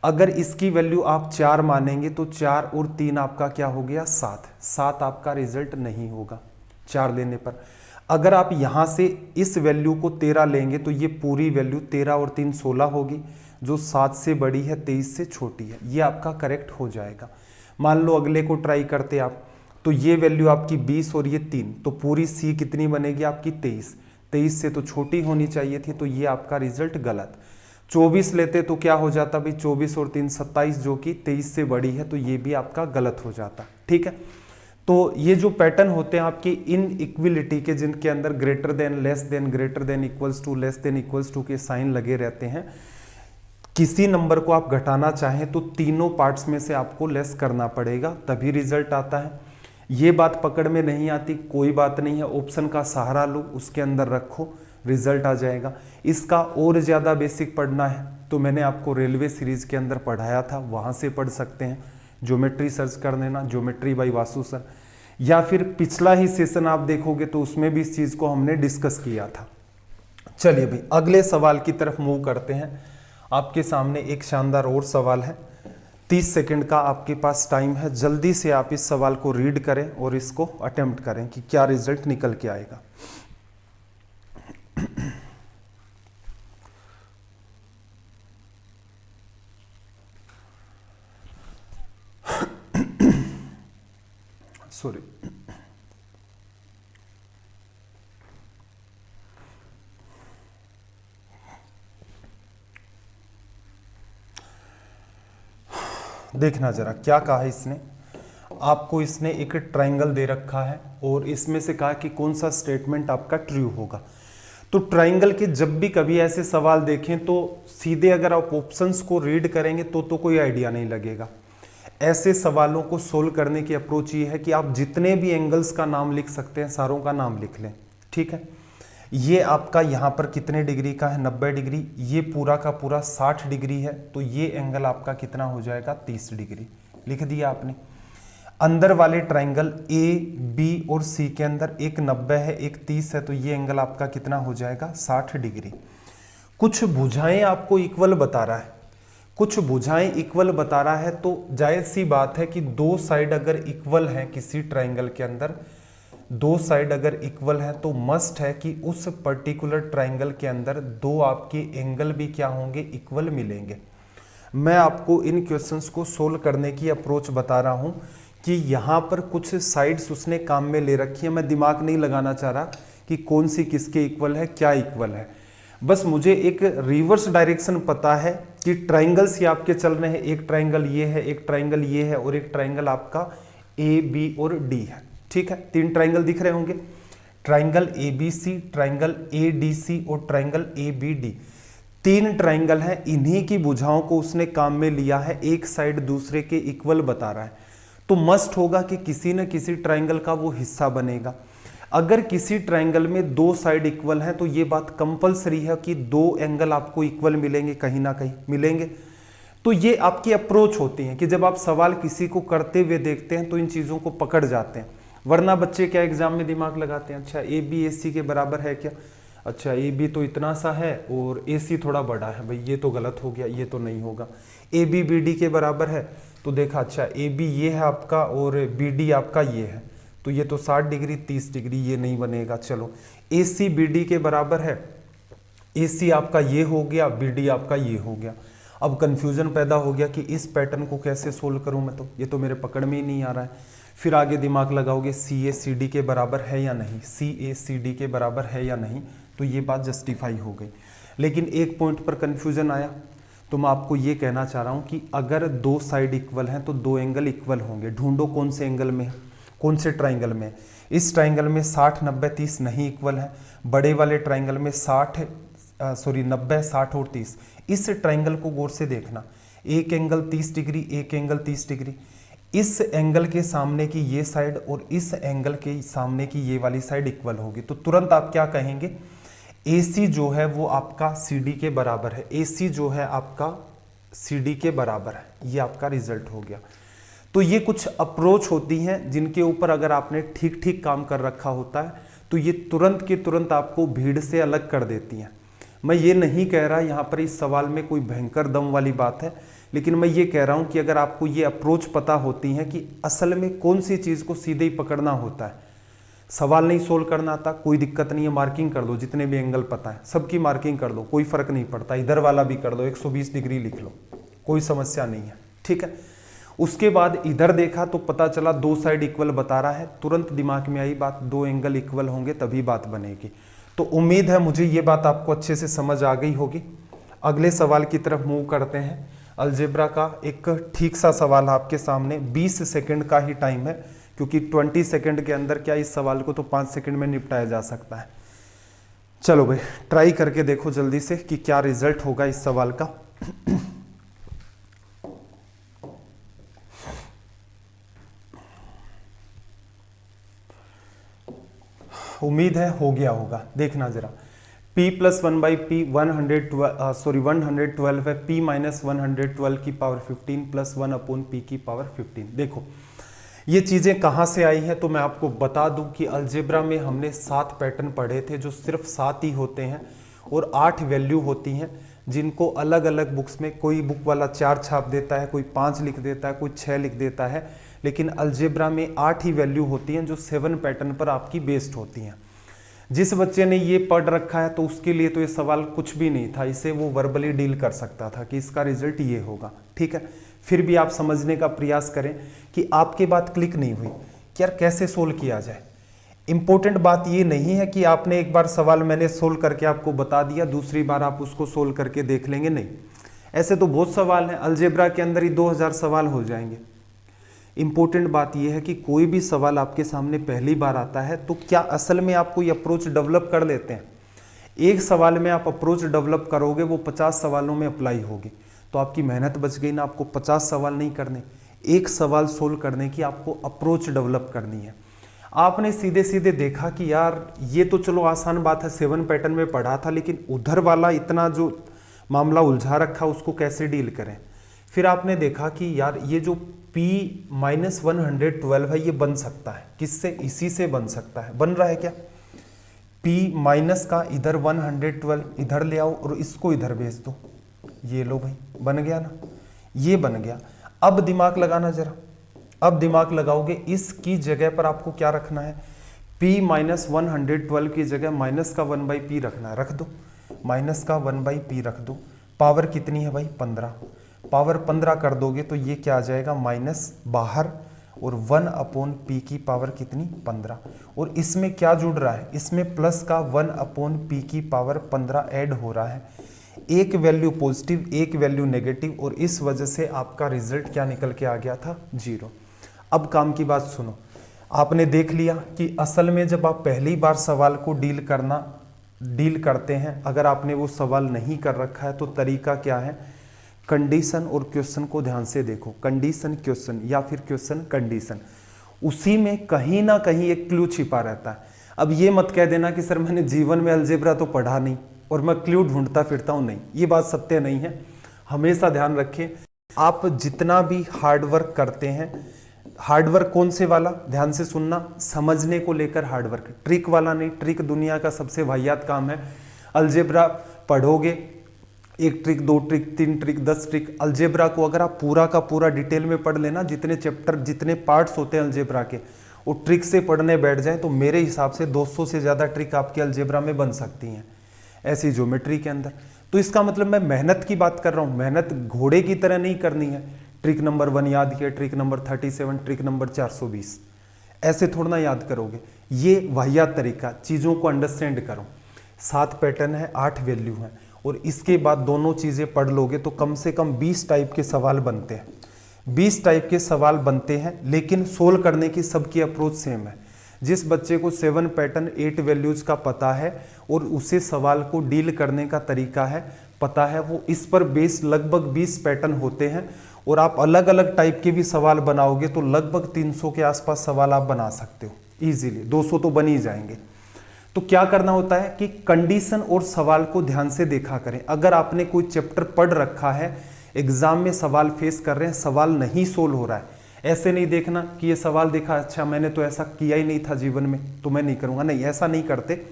अगर इसकी वैल्यू आप 4 मानेंगे तो 4 और 3 आपका क्या हो गया 7, 7 आपका रिजल्ट नहीं होगा 4 लेने पर। अगर आप यहां से इस वैल्यू को 13 लेंगे तो ये पूरी वैल्यू 13 और 3 16 होगी, जो 7 से बड़ी है 23 से छोटी है, ये आपका करेक्ट हो जाएगा। मान लो अगले को ट्राई करते आप, तो ये वैल्यू आपकी 20 और ये 3, तो पूरी सी कितनी बनेगी आपकी 23, 23 से तो छोटी होनी चाहिए थी, तो ये आपका रिजल्ट गलत। 24 लेते तो क्या हो जाता भाई, 24 और 3 27, जो कि 23 से बड़ी है, तो ये भी आपका गलत हो जाता। ठीक है, तो ये जो पैटर्न होते हैं आपके इन इक्विलिटी के, जिनके अंदर greater than, less than, greater than, equals to, less than, equals to के साइन लगे रहते हैं, किसी नंबर को आप घटाना चाहें तो तीनों पार्ट्स में से आपको लेस करना पड़ेगा, तभी रिजल्ट आता है। ये बात पकड़ में नहीं आती, कोई बात नहीं है, ऑप्शन का सहारा लो, उसके अंदर रखो, रिजल्ट आ जाएगा। इसका और ज़्यादा बेसिक पढ़ना है तो मैंने आपको रेलवे सीरीज के अंदर पढ़ाया था, वहाँ से पढ़ सकते हैं। ज्योमेट्री सर्च कर लेना, ज्योमेट्री बाय वासु सर, या फिर पिछला ही सेशन आप देखोगे तो उसमें भी इस चीज़ को हमने डिस्कस किया था। चलिए भाई अगले सवाल की तरफ मूव करते हैं। आपके सामने एक शानदार और सवाल है, 30 सेकंड का आपके पास टाइम है, जल्दी से आप इस सवाल को रीड करें और इसको अटेम्प्ट करें कि क्या रिजल्ट निकल के आएगा। सॉरी, देखना जरा क्या कहा है इसने। आपको इसने एक ट्रायंगल दे रखा है और इसमें से कहा कि कौन सा स्टेटमेंट आपका ट्रू होगा। तो ट्रायंगल के जब भी कभी ऐसे सवाल देखें तो सीधे अगर आप ऑप्शंस को रीड करेंगे तो कोई आइडिया नहीं लगेगा। ऐसे सवालों को सोल्व करने की अप्रोच ये है कि आप जितने भी एंगल्स का नाम लिख सकते हैं सारों का नाम लिख लें, ठीक है। ये आपका यहाँ पर कितने डिग्री का है, 90 डिग्री, ये पूरा का पूरा 60 डिग्री है, तो ये एंगल आपका कितना हो जाएगा, 30 डिग्री लिख दिया आपने। अंदर वाले ट्राइंगल ए, बी और सी के अंदर एक 90 है, एक 30 है, तो ये एंगल आपका कितना हो जाएगा, 60 डिग्री। कुछ भुजाएं आपको इक्वल बता रहा है, कुछ भुजाएं इक्वल बता रहा है, तो जायज सी बात है कि दो साइड अगर इक्वल है किसी ट्राइंगल के अंदर, दो साइड अगर इक्वल है तो मस्ट है कि उस पर्टिकुलर ट्राइंगल के अंदर दो आपके एंगल भी क्या होंगे, इक्वल मिलेंगे। मैं आपको इन क्वेश्चंस को सोल्व करने की अप्रोच बता रहा हूं कि यहाँ पर कुछ साइड्स उसने काम में ले रखी है। मैं दिमाग नहीं लगाना चाह रहा कि कौन सी किसके इक्वल है, क्या इक्वल है, बस मुझे एक रिवर्स डायरेक्शन पता है कि ट्राइंगल्स ही आपके चल रहे हैं। एक ट्राइंगल ये है, एक ट्राइंगल ये है और एक ट्राइंगल आपका ए, बी और डी है, ठीक है। तीन ट्राइंगल दिख रहे होंगे, triangle A B C, triangle A D C और ट्राइंगल ए बी डी। तीन ट्राइंगल हैं, इन्हीं की भुजाओं को उसने काम में लिया है, एक साइड दूसरे के इक्वल बता रहा है, तो मस्ट होगा कि किसी न किसी ट्राइंगल का वो हिस्सा बनेगा। अगर किसी ट्राइंगल में दो साइड इक्वल हैं तो ये बात कंपलसरी है कि दो एंगल आपको इक्वल मिलेंगे, कहीं ना कहीं मिलेंगे। तो ये आपकी अप्रोच होती है कि जब आप सवाल किसी को करते हुए देखते हैं तो इन चीज़ों को पकड़ जाते हैं, वरना बच्चे क्या एग्जाम में दिमाग लगाते हैं, अच्छा ए बी ए सी के बराबर है क्या, अच्छा ए बी तो इतना सा है और ए सी थोड़ा बड़ा है, भाई ये तो गलत हो गया, ये तो नहीं होगा। ए बी बी डी के बराबर है तो देखा, अच्छा ए बी ये है आपका और बी डी आपका ये है, तो ये तो 60 डिग्री 30 डिग्री, ये नहीं बनेगा। चलो ए सी बी डी के बराबर है, ए सी आपका ये हो गया, बी डी आपका ये हो गया। अब कन्फ्यूजन पैदा हो गया कि इस पैटर्न को कैसे सोल्व करूं मैं, तो ये तो मेरे पकड़ में ही नहीं आ रहा है। फिर आगे दिमाग लगाओगे सी ए सी डी के बराबर है या नहीं, सी ए सी डी के बराबर है या नहीं, तो ये बात जस्टिफाई हो गई। लेकिन एक पॉइंट पर कन्फ्यूजन आया, तो मैं आपको ये कहना चाह रहा हूँ कि अगर दो साइड इक्वल हैं तो दो एंगल इक्वल होंगे। ढूंढो कौन से एंगल में है, कौन से ट्राइंगल में। इस ट्राइंगल में 60 90 30 नहीं इक्वल है, बड़े वाले ट्राइंगल में 90 60 और 30। इस ट्राइंगल को गौर से देखना, एक एंगल 30 डिग्री, एक एंगल 30 डिग्री। इस एंगल के सामने की ये साइड और इस एंगल के सामने की ये वाली साइड इक्वल होगी, तो तुरंत आप क्या कहेंगे, AC जो है वो आपका CD के बराबर है, AC जो है आपका CD के बराबर है, ये आपका रिजल्ट हो गया। तो ये कुछ अप्रोच होती हैं जिनके ऊपर अगर आपने ठीक ठीक काम कर रखा होता है तो ये तुरंत के तुरंत आपको भीड़ से अलग कर देती हैं। मैं ये नहीं कह रहा यहाँ पर इस सवाल में कोई भयंकर दम वाली बात है, लेकिन मैं ये कह रहा हूँ कि अगर आपको ये अप्रोच पता होती है कि असल में कौन सी चीज़ को सीधे ही पकड़ना होता है, सवाल नहीं सोल्व करना आता, कोई दिक्कत नहीं है, मार्किंग कर दो, जितने भी एंगल पता है सबकी मार्किंग कर दो, कोई फर्क नहीं पड़ता, इधर वाला भी कर दो, 120 डिग्री लिख लो, कोई समस्या नहीं है, ठीक है। उसके बाद इधर देखा तो पता चला दो साइड इक्वल बता रहा है, तुरंत दिमाग में आई बात, दो एंगल इक्वल होंगे तभी बात बनेगी। तो उम्मीद है मुझे ये बात आपको अच्छे से समझ आ गई होगी। अगले सवाल की तरफ मूव करते हैं। अलजेब्रा का एक ठीक सा सवाल आपके सामने, 20 सेकंड का ही टाइम है, क्योंकि 20 सेकंड के अंदर क्या इस सवाल को तो 5 सेकंड में निपटाया जा सकता है। चलो भाई ट्राई करके देखो जल्दी से कि क्या रिजल्ट होगा इस सवाल का। उम्मीद है हो गया होगा। देखना जरा, p प्लस 1/p 112 है, p माइनस 112 की पावर 15 प्लस 1/p की पावर 15। देखो ये चीज़ें कहाँ से आई हैं, तो मैं आपको बता दूं कि अलजेब्रा में हमने 7 पैटर्न पढ़े थे जो सिर्फ 7 ही होते हैं और 8 वैल्यू होती हैं, जिनको अलग अलग बुक्स में कोई बुक वाला 4 छाप देता है, कोई 5 लिख देता है, कोई 6 लिख देता है, लेकिन अलजेब्रा में 8 ही वैल्यू होती हैं जो 7 पैटर्न पर आपकी बेस्ड होती हैं। जिस बच्चे ने ये पढ़ रखा है तो उसके लिए तो ये सवाल कुछ भी नहीं था, इसे वो वर्बली डील कर सकता था कि इसका रिजल्ट ये होगा। ठीक है, फिर भी आप समझने का प्रयास करें कि आपके बात क्लिक नहीं हुई कि यार कैसे सोल्व किया जाए। इंपॉर्टेंट बात ये नहीं है कि आपने एक बार सवाल मैंने सोल्व करके आपको बता दिया, दूसरी बार आप उसको सोल्व करके देख लेंगे, नहीं। ऐसे तो बहुत सवाल हैं, अलजेब्रा के अंदर ही 2000 सवाल हो जाएंगे। इंपॉर्टेंट बात यह है कि कोई भी सवाल आपके सामने पहली बार आता है तो क्या असल में आप कोई अप्रोच डेवलप कर लेते हैं। एक सवाल में आप अप्रोच डेवलप करोगे, वो 50 सवालों में अप्लाई होगी, तो आपकी मेहनत बच गई ना। आपको 50 सवाल नहीं करने, एक सवाल सोल्व करने की आपको अप्रोच डेवलप करनी है। आपने सीधे सीधे देखा कि यार ये तो चलो आसान बात है, 7 पैटर्न में पढ़ा था, लेकिन उधर वाला इतना जो मामला उलझा रखा उसको कैसे डील करें। फिर आपने देखा कि यार ये जो p माइनस 112 है ये बन सकता है, किससे, इसी से बन सकता है। बन रहा है क्या, p माइनस का इधर 112 इधर ले आओ और इसको इधर भेज दो, ये लो भाई बन गया ना, ये बन गया। अब दिमाग लगाना जरा, अब दिमाग लगाओगे, इसकी जगह पर आपको क्या रखना है, p माइनस 112 की जगह माइनस का 1/p रखना है, रख दो, माइनस का 1/p रख दो। पावर कितनी है भाई, 15, पावर 15 कर दोगे तो ये क्या आ जाएगा, माइनस बाहर और 1/p की पावर कितनी, 15। और इसमें क्या जुड़ रहा है, इसमें प्लस का 1/p की पावर 15 ऐड हो रहा है। एक वैल्यू पॉजिटिव, एक वैल्यू नेगेटिव, और इस वजह से आपका रिजल्ट क्या निकल के आ गया था, 0। अब काम की बात सुनो, आपने देख लिया कि असल में जब आप पहली बार सवाल को डील करते हैं, अगर आपने वो सवाल नहीं कर रखा है तो तरीका क्या है, कंडीशन और क्वेश्चन को ध्यान से देखो। कंडीशन क्वेश्चन या फिर क्वेश्चन कंडीशन, उसी में कहीं ना कहीं एक क्लू छिपा रहता है। अब ये मत कह देना कि सर मैंने जीवन में अलजेब्रा तो पढ़ा नहीं और मैं क्लू ढूंढता फिरता हूं, नहीं, ये बात सत्य नहीं है। हमेशा ध्यान रखें, आप जितना भी हार्डवर्क करते हैं, हार्डवर्क कौन से वाला, ध्यान से सुनना, समझने को लेकर हार्डवर्क, ट्रिक वाला नहीं। ट्रिक दुनिया का सबसे वाहियात काम है। अलजेब्रा पढ़ोगे, 1 trick, 2 trick, 3 trick, 10 trick. Algebra को अगर आप पूरा का पूरा डिटेल में पढ़ लेना, जितने चैप्टर, जितने पार्ट्स होते हैं अलजेब्रा के, वो ट्रिक से पढ़ने बैठ जाएं तो मेरे हिसाब से 200 से ज़्यादा ट्रिक आपके अलजेब्रा में बन सकती हैं, ऐसी ज्योमेट्री के अंदर। तो इसका मतलब मैं मेहनत की बात कर रहा हूँ, मेहनत घोड़े की तरह नहीं करनी है। ट्रिक नंबर 1 याद किया, ट्रिक नंबर 37, ट्रिक नंबर 420, ऐसे थोड़ा ना याद करोगे। ये वाहियात तरीका, चीज़ों को अंडरस्टैंड करो। 7 पैटर्न है, 8 वैल्यू हैं, और इसके बाद दोनों चीज़ें पढ़ लोगे तो कम से कम 20 टाइप के सवाल बनते हैं। 20 टाइप के सवाल बनते हैं, लेकिन सोल्व करने की सबकी अप्रोच सेम है। जिस बच्चे को 7 पैटर्न 8 वैल्यूज का पता है और उसे सवाल को डील करने का तरीका है पता है, वो इस पर बेस लगभग 20 पैटर्न होते हैं, और आप अलग अलग टाइप के भी सवाल बनाओगे तो लगभग 300 के आसपास सवाल आप बना सकते हो इजीली, 200 तो बन ही जाएंगे। तो क्या करना होता है कि कंडीशन और सवाल को ध्यान से देखा करें। अगर आपने कोई चैप्टर पढ़ रखा है, एग्जाम में सवाल फेस कर रहे हैं, सवाल नहीं सोल्व हो रहा है, ऐसे नहीं देखना कि ये सवाल देखा, अच्छा मैंने तो ऐसा किया ही नहीं था जीवन में तो मैं नहीं करूंगा, नहीं, ऐसा नहीं करते।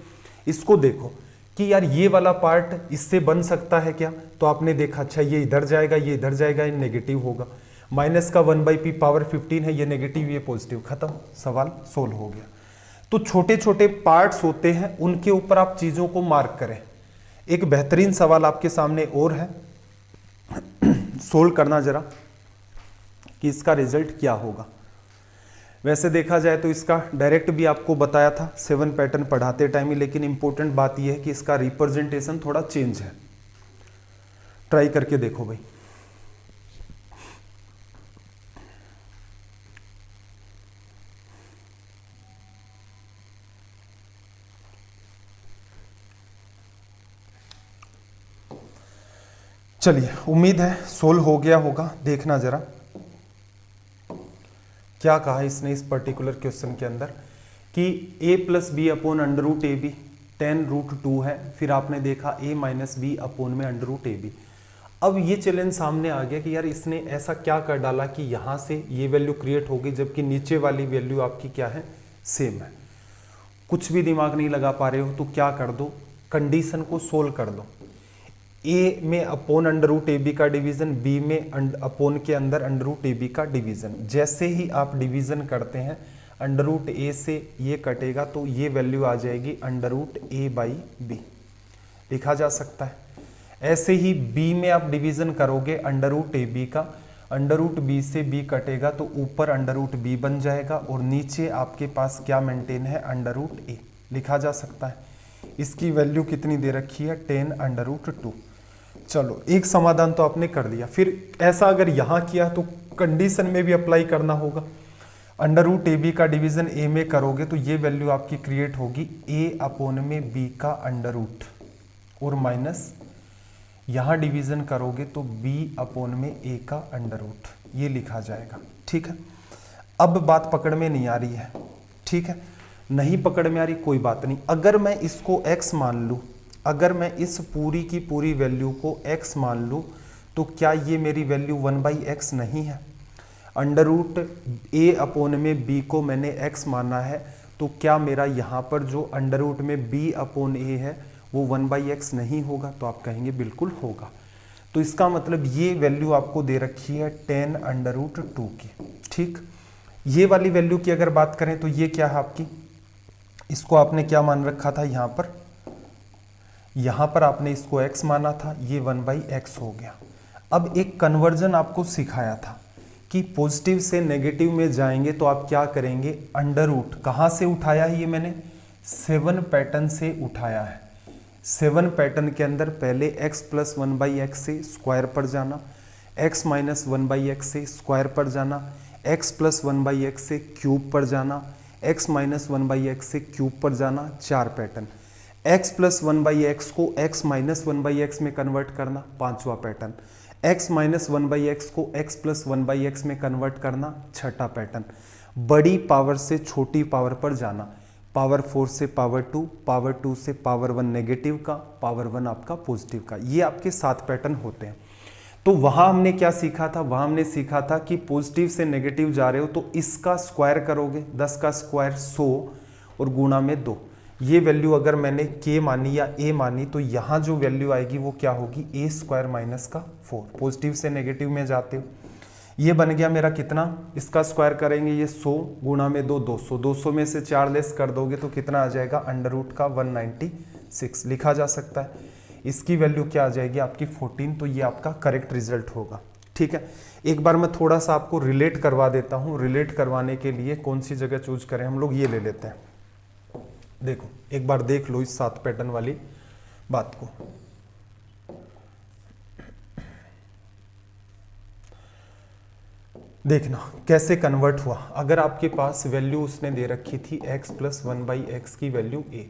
इसको देखो कि यार ये वाला पार्ट इससे बन सकता है क्या, तो आपने देखा अच्छा ये इधर जाएगा, ये इधर जाएगा, ये नेगेटिव होगा। माइनस का 1/p पावर 15 है, ये नेगेटिव, ये पॉजिटिव, खत्म, सवाल सोल्व हो गया। तो छोटे छोटे पार्ट्स होते हैं, उनके ऊपर आप चीज़ों को मार्क करें। एक बेहतरीन सवाल आपके सामने और है, सोल्व करना जरा कि इसका रिजल्ट क्या होगा। वैसे देखा जाए तो इसका डायरेक्ट भी आपको बताया था 7 पैटर्न पढ़ाते टाइम ही, लेकिन इंपॉर्टेंट बात यह है कि इसका रिप्रेजेंटेशन थोड़ा चेंज है। ट्राई करके देखो भाई। चलिए, उम्मीद है सोल्व हो गया होगा। देखना जरा क्या कहा इसने इस पर्टिकुलर क्वेश्चन के अंदर। कि a plus B upon under root A B 10√2 है, फिर आपने देखा a माइनस बी अपॉन में अंडर रूट ए बी। अब ये चैलेंज सामने आ गया कि यार इसने ऐसा क्या कर डाला कि यहाँ से ये वैल्यू क्रिएट हो गई जबकि नीचे वाली वैल्यू आपकी क्या है, सेम है। कुछ भी दिमाग नहीं लगा पा रहे हो तो क्या कर दो, कंडीशन को सोल्व कर दो। ए में upon under root A B का डिवीजन, बी में अपॉन के अंदर अंडर रूट ए बी का डिवीजन। जैसे ही आप डिवीजन करते हैं अंडर रूट ए से ये कटेगा तो ये वैल्यू आ जाएगी under root A by B, लिखा जा सकता है। ऐसे ही b में आप डिवीजन करोगे अंडर रूट ए बी का, अंडर रूट बी से b कटेगा तो ऊपर अंडर रूट बी बन जाएगा और नीचे आपके पास क्या मेंटेन है, अंडर रूट ए, लिखा जा सकता है। इसकी वैल्यू कितनी दे रखी है, 10 अंडर रूट 2। चलो एक समाधान तो आपने कर दिया। फिर ऐसा अगर यहाँ किया तो कंडीशन में भी अप्लाई करना होगा। अंडर रूट ए बी का डिवीजन a में करोगे तो ये वैल्यू आपकी क्रिएट होगी a अपॉन में b का अंडर रूट और माइनस यहाँ डिवीजन करोगे तो b अपॉन में a का अंडर रूट, ये लिखा जाएगा। ठीक है, अब बात पकड़ में नहीं आ रही है। ठीक है, नहीं पकड़ में आ रही कोई बात नहीं। अगर मैं इसको x मान लूँ, अगर मैं इस पूरी की पूरी वैल्यू को x मान लूँ तो क्या ये मेरी वैल्यू 1/x नहीं है? अंडर रूट a अपॉन में b को मैंने x माना है तो क्या मेरा यहाँ पर जो अंडर रूट में b अपॉन a है वो 1/x नहीं होगा? तो आप कहेंगे बिल्कुल होगा। तो इसका मतलब ये वैल्यू आपको दे रखी है 10 अंडर रूट 2 की। ठीक, ये वाली वैल्यू की अगर बात करें तो ये क्या है आपकी, इसको आपने क्या मान रखा था, यहाँ पर आपने इसको x माना था, ये 1/x हो गया। अब एक कन्वर्जन आपको सिखाया था कि पॉजिटिव से नेगेटिव में जाएंगे तो आप क्या करेंगे, अंडर रूट कहाँ से उठाया है, ये मैंने 7 पैटर्न से उठाया है। 7 पैटर्न के अंदर पहले x प्लस 1/x से स्क्वायर पर जाना, x माइनस 1/x से स्क्वायर पर जाना, x प्लस 1/x से क्यूब पर जाना, x माइनस 1/x से क्यूब पर जाना, 4 पैटर्न। x प्लस 1/x को x माइनस 1/x में कन्वर्ट करना, 5वां पैटर्न। x माइनस 1/x को x प्लस 1/x में कन्वर्ट करना, 6ठा पैटर्न। बड़ी पावर से छोटी पावर पर जाना, पावर 4 से पावर 2, पावर 2 से पावर 1 नेगेटिव का, पावर 1 आपका पॉजिटिव का। ये आपके 7 पैटर्न होते हैं। तो वहां हमने क्या सीखा था, वहां हमने सीखा था कि पॉजिटिव से नेगेटिव जा रहे हो तो इसका स्क्वायर करोगे, 10 का स्क्वायर 100 और गुणा में 2। ये वैल्यू अगर मैंने k मानी या a मानी तो यहाँ जो वैल्यू आएगी वो क्या होगी, a स्क्वायर माइनस का 4। पॉजिटिव से नेगेटिव में जाते हो, ये बन गया मेरा कितना, इसका स्क्वायर करेंगे ये 100 गुणा में 2 200, 200 में से 4 लेस कर दोगे तो कितना आ जाएगा, अंडर रूट का 196 लिखा जा सकता है। इसकी वैल्यू क्या आ जाएगी आपकी 14। तो ये आपका करेक्ट रिजल्ट होगा। ठीक है, एक बार मैं थोड़ा सा आपको रिलेट करवा देता हूँ। रिलेट करवाने के लिए कौन सी जगह चूज करें, हम लोग ये ले लेते हैं। देखो एक बार देख लो इस 7 पैटर्न वाली बात को। देखना कैसे कन्वर्ट हुआ। अगर आपके पास वैल्यू उसने दे रखी थी x प्लस 1/x की वैल्यू a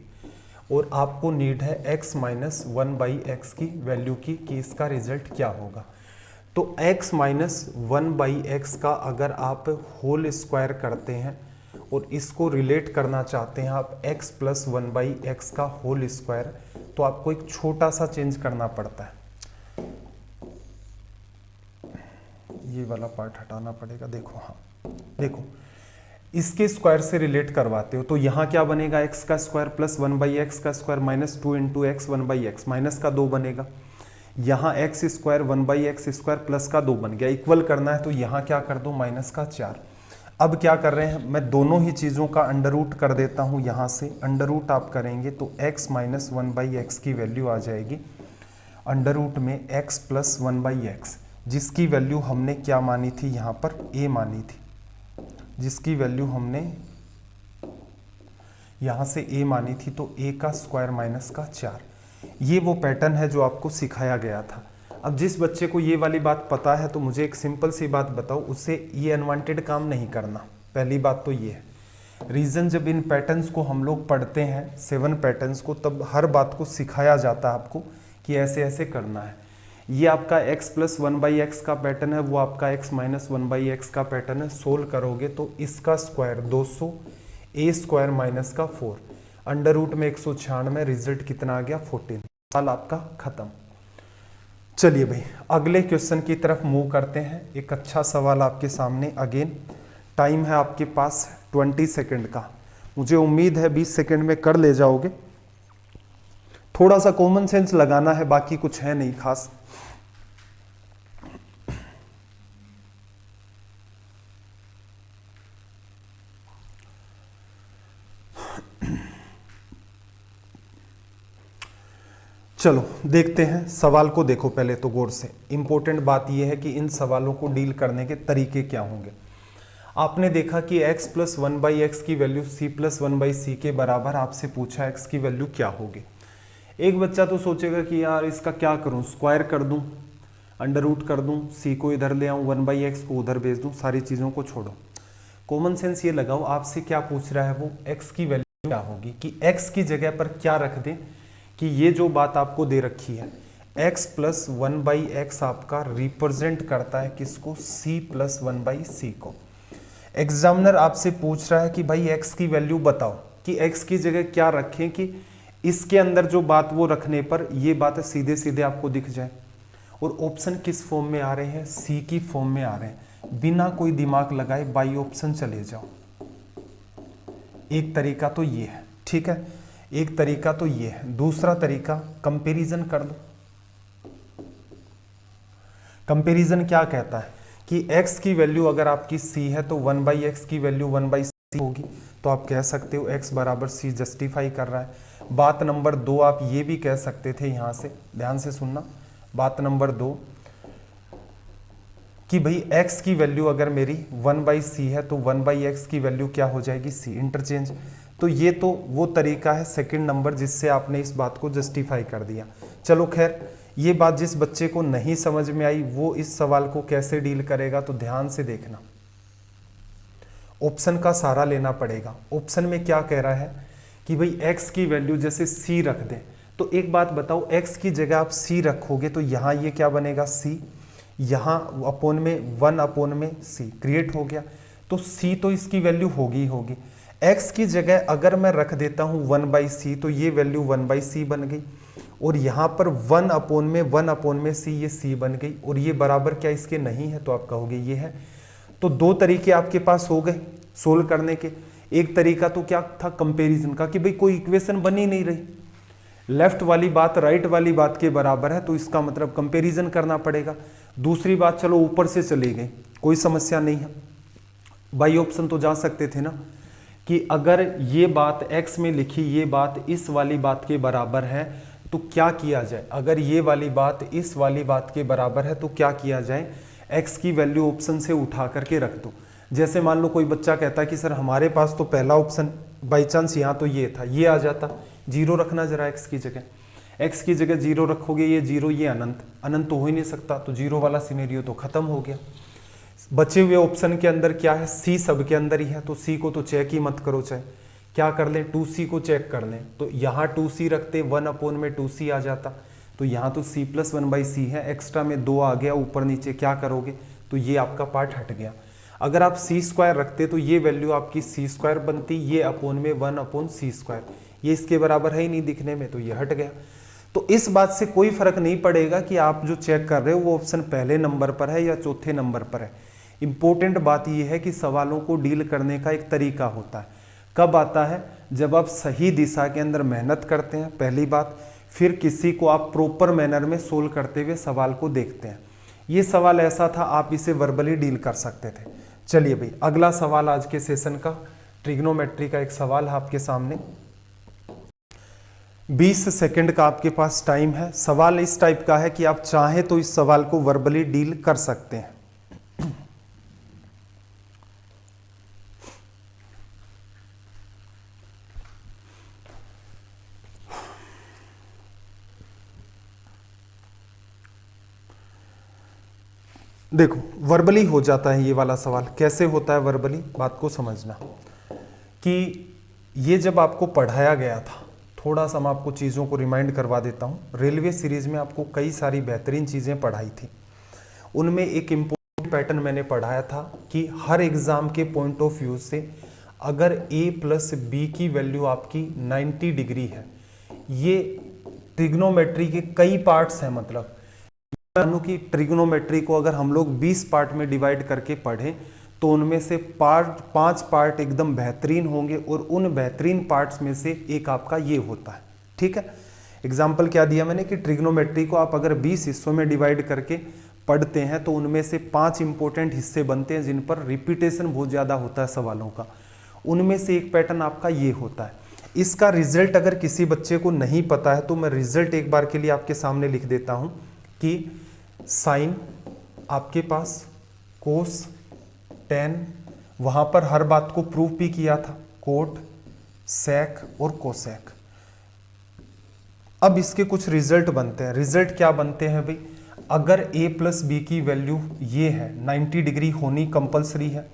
और आपको नीड है x माइनस 1/x की वैल्यू की कि इसका रिजल्ट क्या होगा, तो x माइनस 1/x का अगर आप होल स्क्वायर करते हैं और इसको रिलेट करना चाहते हैं आप x प्लस 1/x का होल स्क्वायर, तो आपको एक छोटा सा चेंज करना पड़ता है। ये वाला पार्ट हटाना पड़ेगा। देखो, हाँ देखो, इसके स्क्वायर से रिलेट करवाते हो तो यहाँ क्या बनेगा, x का स्क्वायर प्लस 1/x का square minus 2 into x 1/x, minus का 2 बनेगा। यहाँ x square 1/x square plus का 2 बन गया। इक्वल करना है तो यहाँ क्या कर दो, माइनस का 4। अब क्या कर रहे हैं, मैं दोनों ही चीज़ों का अंडर रूट कर देता हूँ। यहाँ से अंडर रूट आप करेंगे तो x माइनस 1/x की वैल्यू आ जाएगी अंडर रूट में x प्लस 1/x, जिसकी वैल्यू हमने क्या मानी थी, यहाँ पर a मानी थी, जिसकी वैल्यू हमने यहाँ से a मानी थी, तो a का स्क्वायर माइनस का 4। ये वो पैटर्न है जो आपको सिखाया गया था। अब जिस बच्चे को ये वाली बात पता है तो मुझे एक सिंपल सी बात बताओ, उससे ये अनवांटेड काम नहीं करना। पहली बात तो ये है, रीज़न जब इन पैटर्न्स को हम लोग पढ़ते हैं 7 पैटर्न्स को, तब हर बात को सिखाया जाता है आपको कि ऐसे ऐसे करना है। ये आपका x प्लस 1/x का पैटर्न है, वो आपका x माइनस 1/x का पैटर्न है। सोल्व करोगे तो इसका स्क्वायर 200, ए स्क्वायर माइनस का 4, अंडर रूट में 196, रिजल्ट कितना आ गया 14। सवाल आपका खत्म। चलिए भाई अगले क्वेश्चन की तरफ मूव करते हैं। एक अच्छा सवाल आपके सामने, अगेन टाइम है आपके पास 20 सेकंड का। मुझे उम्मीद है 20 सेकंड में कर ले जाओगे। थोड़ा सा कॉमन सेंस लगाना है, बाकी कुछ है नहीं खास। चलो देखते हैं सवाल को। देखो पहले तो गौर से, इंपॉर्टेंट बात यह है कि इन सवालों को डील करने के तरीके क्या होंगे। आपने देखा कि x प्लस 1/x की वैल्यू c प्लस 1/c के बराबर आपसे पूछा x की वैल्यू क्या होगी। एक बच्चा तो सोचेगा कि यार इसका क्या करूं, स्क्वायर कर दूं, अंडर रूट कर दूं, c को इधर ले आऊं, 1/x को उधर भेज दूं, सारी चीज़ों को छोड़ो। कॉमन सेंस ये लगाओ, आपसे क्या पूछ रहा है वो, x की वैल्यू क्या होगी, कि x की जगह पर क्या रख दें, कि ये जो बात आपको दे रखी है x प्लस 1/x आपका रिप्रेजेंट करता है किसको, c प्लस 1/c को। एग्जामिनर आपसे पूछ रहा है कि भाई x की वैल्यू बताओ, कि x की जगह क्या रखें कि इसके अंदर जो बात वो रखने पर ये बात सीधे सीधे आपको दिख जाए। और ऑप्शन किस फॉर्म में आ रहे हैं, c की फॉर्म में आ रहे हैं। बिना कोई दिमाग लगाए बाई ऑप्शन चले जाओ। एक तरीका तो ये है, ठीक है, एक तरीका तो ये है। दूसरा तरीका कंपैरिजन कर लो। कंपैरिजन क्या कहता है कि x की वैल्यू अगर आपकी c है तो 1/x की वैल्यू 1/c होगी, तो आप कह सकते हो x बराबर c जस्टिफाई कर रहा है। बात नंबर 2 आप ये भी कह सकते थे, यहां से ध्यान से सुनना, बात नंबर 2 कि भाई x की वैल्यू अगर मेरी 1/c है तो 1/x की वैल्यू क्या हो जाएगी, c, इंटरचेंज। तो ये तो वो तरीका है सेकंड नंबर जिससे आपने इस बात को जस्टिफाई कर दिया। चलो खैर, ये बात जिस बच्चे को नहीं समझ में आई वो इस सवाल को कैसे डील करेगा, तो ध्यान से देखना, ऑप्शन का सहारा लेना पड़ेगा। ऑप्शन में क्या कह रहा है कि भाई x की वैल्यू जैसे c रख दें, तो एक बात बताओ, x की जगह आप c रखोगे तो यहाँ ये क्या बनेगा c, यहाँ अपोन में 1 अपोन में c क्रिएट हो गया, तो c तो इसकी वैल्यू होगी ही होगी। x की जगह अगर मैं रख देता हूँ 1/c तो ये वैल्यू 1/c बन गई, और यहाँ पर 1 अपोन में c, ये c बन गई, और ये बराबर क्या इसके नहीं है, तो आप कहोगे ये है। तो दो तरीके आपके पास हो गए सोल्व करने के। एक तरीका तो क्या था, कंपैरिजन का, कि भाई कोई इक्वेशन बन ही नहीं रही, लेफ्ट वाली बात राइट वाली बात के बराबर है, तो इसका मतलब कंपैरिजन करना पड़ेगा। दूसरी बात, चलो ऊपर से चली गई, कोई समस्या नहीं है, बाई ऑप्शन तो जा सकते थे ना, कि अगर ये बात x में लिखी ये बात इस वाली बात के बराबर है तो क्या किया जाए, अगर ये वाली बात इस वाली बात के बराबर है तो क्या किया जाए, x की वैल्यू ऑप्शन से उठा करके रख दो। जैसे मान लो कोई बच्चा कहता है कि सर हमारे पास तो पहला ऑप्शन बाई चांस यहाँ तो ये था, ये आ जाता, 0 रखना जरा x की जगह, x की जगह 0 रखोगे, ये 0 ये अनंत, अनंत तो हो ही नहीं सकता, तो 0 वाला सिनेरियो तो खत्म हो गया। बचे हुए ऑप्शन के अंदर क्या है, c सब के अंदर ही है, तो c को तो चेक ही मत करो, चाहे क्या कर लें 2c को चेक कर लें, तो यहाँ 2c रखते 1 अपोन में 2c आ जाता, तो यहाँ तो c प्लस 1/c है, एक्स्ट्रा में 2 आ गया ऊपर नीचे, क्या करोगे, तो ये आपका पार्ट हट गया। अगर आप c स्क्वायर रखते तो ये वैल्यू आपकी c स्क्वायर बनती, ये अपोन में 1 अपोन c स्क्वायर, ये इसके बराबर है ही नहीं दिखने में, तो ये हट गया। तो इस बात से कोई फर्क नहीं पड़ेगा कि आप जो चेक कर रहे हो वो ऑप्शन पहले नंबर पर है या चौथे नंबर पर है। इंपॉर्टेंट बात यह है कि सवालों को डील करने का एक तरीका होता है, कब आता है, जब आप सही दिशा के अंदर मेहनत करते हैं, पहली बात, फिर किसी को आप प्रॉपर मैनर में सोल्व करते हुए सवाल को देखते हैं। ये सवाल ऐसा था, आप इसे वर्बली डील कर सकते थे। चलिए भाई अगला सवाल आज के सेशन का, ट्रिग्नोमेट्री का एक सवाल है आपके सामने, 20 सेकंड का आपके पास टाइम है। सवाल इस टाइप का है कि आप चाहें तो इस सवाल को वर्बली डील कर सकते हैं। देखो वर्बली हो जाता है ये वाला सवाल, कैसे होता है वर्बली, बात को समझना कि ये जब आपको पढ़ाया गया था, थोड़ा सा मैं आपको चीज़ों को रिमाइंड करवा देता हूँ। रेलवे सीरीज में आपको कई सारी बेहतरीन चीज़ें पढ़ाई थी, उनमें एक इम्पोर्टेंट पैटर्न मैंने पढ़ाया था कि हर एग्ज़ाम के पॉइंट ऑफ व्यू से अगर a प्लस बी की वैल्यू आपकी 90 डिग्री है, ये ट्रिग्नोमेट्री के कई पार्ट्स हैं, मतलब मानो कि ट्रिग्नोमेट्री को अगर हम लोग 20 पार्ट में डिवाइड करके पढ़ें तो उनमें से 5 पार्ट एकदम बेहतरीन होंगे और उन बेहतरीन पार्ट्स में से एक आपका ये होता है। ठीक है, एग्जाम्पल क्या दिया मैंने कि ट्रिग्नोमेट्री को आप अगर 20 हिस्सों में डिवाइड करके पढ़ते हैं तो उनमें से 5 इंपॉर्टेंट हिस्से बनते हैं जिन पर रिपीटेशन बहुत ज़्यादा होता है सवालों का। उनमें से एक पैटर्न आपका ये होता है। इसका रिजल्ट अगर किसी बच्चे को नहीं पता है तो मैं रिजल्ट एक बार के लिए आपके सामने लिख देता हूँ कि साइन आपके पास, कोस, टेन, वहाँ पर हर बात को प्रूफ भी किया था, कोट, सेक और कोसेक। अब इसके कुछ रिजल्ट बनते हैं। रिजल्ट क्या बनते हैं भाई, अगर a प्लस बी की वैल्यू ये है 90 डिग्री होनी कंपलसरी है,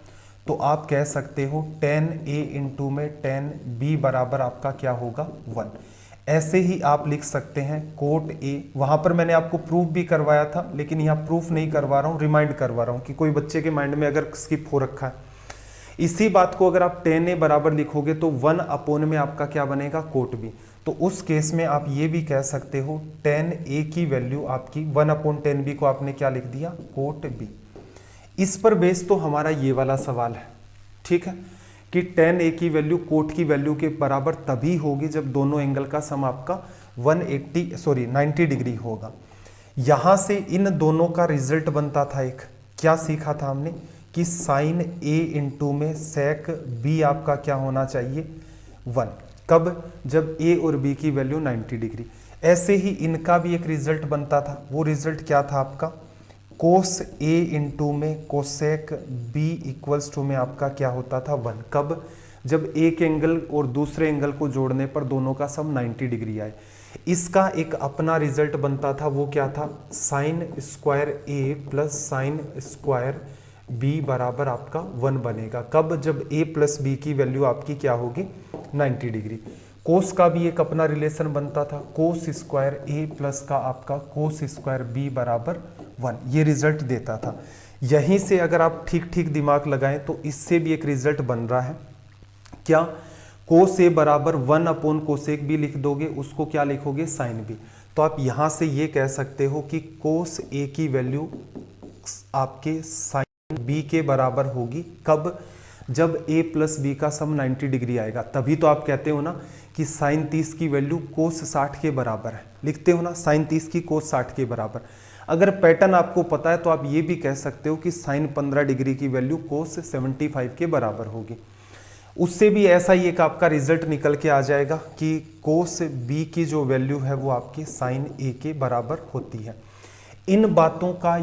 तो आप कह सकते हो 10a इंटू में 10b बराबर आपका क्या होगा 1। ऐसे ही आप लिख सकते हैं कोट a, वहां पर मैंने आपको प्रूफ भी करवाया था लेकिन यहाँ प्रूफ नहीं करवा रहा हूँ, रिमाइंड करवा रहा हूँ कि कोई बच्चे के माइंड में अगर स्किप हो रखा है। इसी बात को अगर आप 10a बराबर लिखोगे तो 1 अपॉन में आपका क्या बनेगा कोट b। तो उस केस में आप ये भी कह सकते हो 10a की वैल्यू आपकी 1 अपॉन 10b को आपने क्या लिख दिया कोट b। इस पर बेस तो हमारा ये वाला सवाल है, ठीक है, कि 10a की वैल्यू कोट की वैल्यू के बराबर तभी होगी जब दोनों एंगल का सम आपका 90 डिग्री होगा। यहां से इन दोनों का रिजल्ट बनता था एक, क्या सीखा था हमने कि साइन a इंटू में सेक b आपका क्या होना चाहिए 1। कब, जब a और b की वैल्यू 90 डिग्री। ऐसे ही इनका भी एक रिजल्ट बनता था, वो रिजल्ट क्या था आपका कोस a इंटू में कोसेक b इक्वल्स टू में आपका क्या होता था 1। कब, जब एक एंगल और दूसरे एंगल को जोड़ने पर दोनों का सम 90 डिग्री आए। इसका एक अपना रिजल्ट बनता था, वो क्या था sine square a plus sine square b बराबर आपका 1 बनेगा। कब, जब a प्लस बी की वैल्यू आपकी क्या होगी 90 डिग्री। कोस का भी एक अपना रिलेशन बनता था, कोस स्क्वायर a प्लस का आपका कोस स्क्वायर b बराबर 1, ये रिजल्ट देता था। यहीं से अगर आप ठीक ठीक दिमाग लगाएं तो इससे भी एक रिजल्ट बन रहा है, क्या कोस a बराबर 1 अपॉन कोसेक b लिख दोगे, उसको क्या लिखोगे साइन b। तो आप यहां से ये कह सकते हो कि कोस a की वैल्यू आपके साइन b के बराबर होगी। कब, जब a प्लस बी का सम 90 डिग्री आएगा। तभी तो आप कहते हो ना कि साइन 30 की वैल्यू कोस 60 के बराबर है, लिखते हो ना साइन 30 की कोस 60 के बराबर। अगर पैटर्न आपको पता है तो आप ये भी कह सकते हो कि साइन 15 डिग्री की वैल्यू कोस 75 के बराबर होगी। उससे भी ऐसा ही एक आपका रिजल्ट निकल के आ जाएगा कि कोस b की जो वैल्यू है वो आपकी साइन a के बराबर होती है। इन बातों का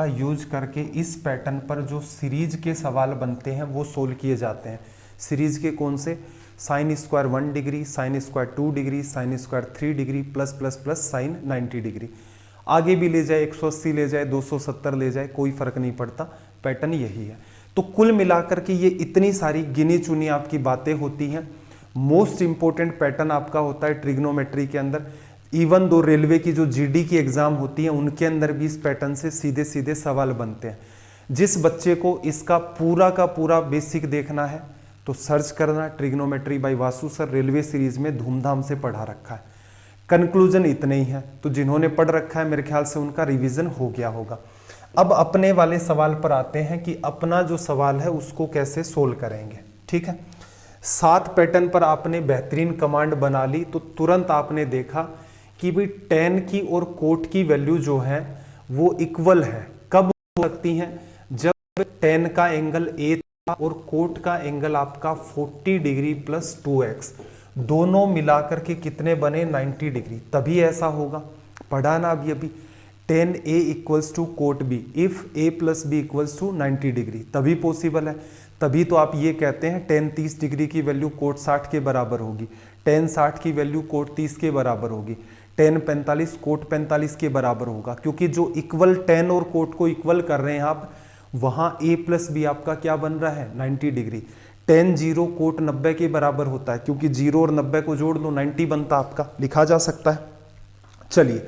यूज करके इस पैटर्न पर जो सीरीज के सवाल बनते हैं वो सोल्व किए जाते हैं। सीरीज के कौन से, sine square 1 degree, sine square 2 degree, sine square 3 degree plus plus plus sign 90 degree. आगे भी ले जाए 180 ले जाए 270 ले जाए, कोई फर्क नहीं पड़ता, पैटर्न यही है। तो कुल मिलाकर के ये इतनी सारी गिनी चुनी आपकी बातें होती हैं। मोस्ट इंपॉर्टेंट पैटर्न आपका होता है ट्रिग्नोमेट्री के अंदर। इवन दो रेलवे की जो जीडी की एग्जाम होती है उनके अंदर भी इस पैटर्न से सीधे सीधे सवाल बनते हैं। जिस बच्चे को इसका पूरा का पूरा बेसिक देखना है तो सर्च करना trigonometry by Vasu sir, railway series में धूमधाम से पढ़ा रखा है। कंक्लूजन इतने ही है, तो जिन्होंने पढ़ रखा है मेरे ख्याल से उनका रिवीजन हो गया होगा। अब अपने वाले सवाल पर आते हैं कि अपना जो सवाल है उसको कैसे सोल्व करेंगे। ठीक है, 7 पैटर्न पर आपने बेहतरीन कमांड बना ली तो तुरंत आपने देखा कि भाई टेन की और कोट की वैल्यू जो है वो इक्वल है। कब हो सकती हैं, जब टेन का एंगल a था और कोट का एंगल आपका 40 डिग्री प्लस 2x, दोनों मिलाकर के कितने बने 90 डिग्री, तभी ऐसा होगा। पढ़ा ना अभी 10a equals to cot b if a plus b equals to 90 degree, तभी पॉसिबल है। तभी तो आप ये कहते हैं 10 30 डिग्री की वैल्यू कोट 60 के बराबर होगी, 10 60 की वैल्यू कोट 30 के बराबर होगी, 10 45 कोट 45 के बराबर होगा, क्योंकि जो इक्वल 10 और कोट को इक्वल कर रहे हैं आप, वहां a प्लस बी आपका क्या बन रहा है 90 डिग्री। 10 0 कोट 90 के बराबर होता है, क्योंकि 0 और 90 को जोड़ दो 90 बनता आपका, लिखा जा सकता है। चलिए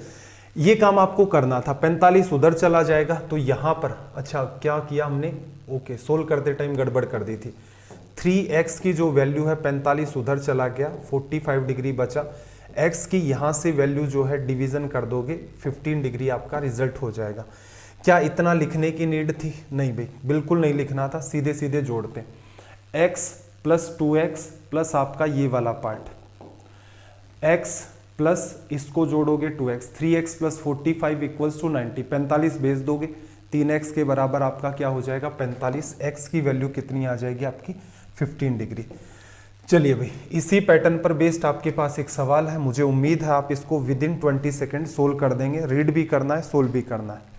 ये काम आपको करना था, 45 उधर चला जाएगा तो यहां पर अच्छा क्या किया हमने, ओके, सोल्व करते टाइम गड़बड़ कर दी थी। 3x की जो वैल्यू है 45 उधर चला गया, 45 डिग्री बचा। x की यहाँ से वैल्यू जो है डिवीजन कर दोगे, 15 डिग्री आपका रिजल्ट हो जाएगा। क्या इतना लिखने की नीड थी? नहीं भाई, बिल्कुल नहीं लिखना था, सीधे सीधे जोड़ते। x प्लस 2x प्लस आपका ये वाला पार्ट, x प्लस इसको जोड़ोगे 2x, 3x plus 45 equals to 90, 45 भेज दोगे, 3x के बराबर आपका क्या हो जाएगा 45। x की वैल्यू कितनी आ जाएगी आपकी 15 डिग्री। चलिए भाई, इसी पैटर्न पर बेस्ड आपके पास एक सवाल है, मुझे उम्मीद है आप इसको विद इन 20 सेकेंड सोल्व कर देंगे। रीड भी करना है, सोल्व भी करना है।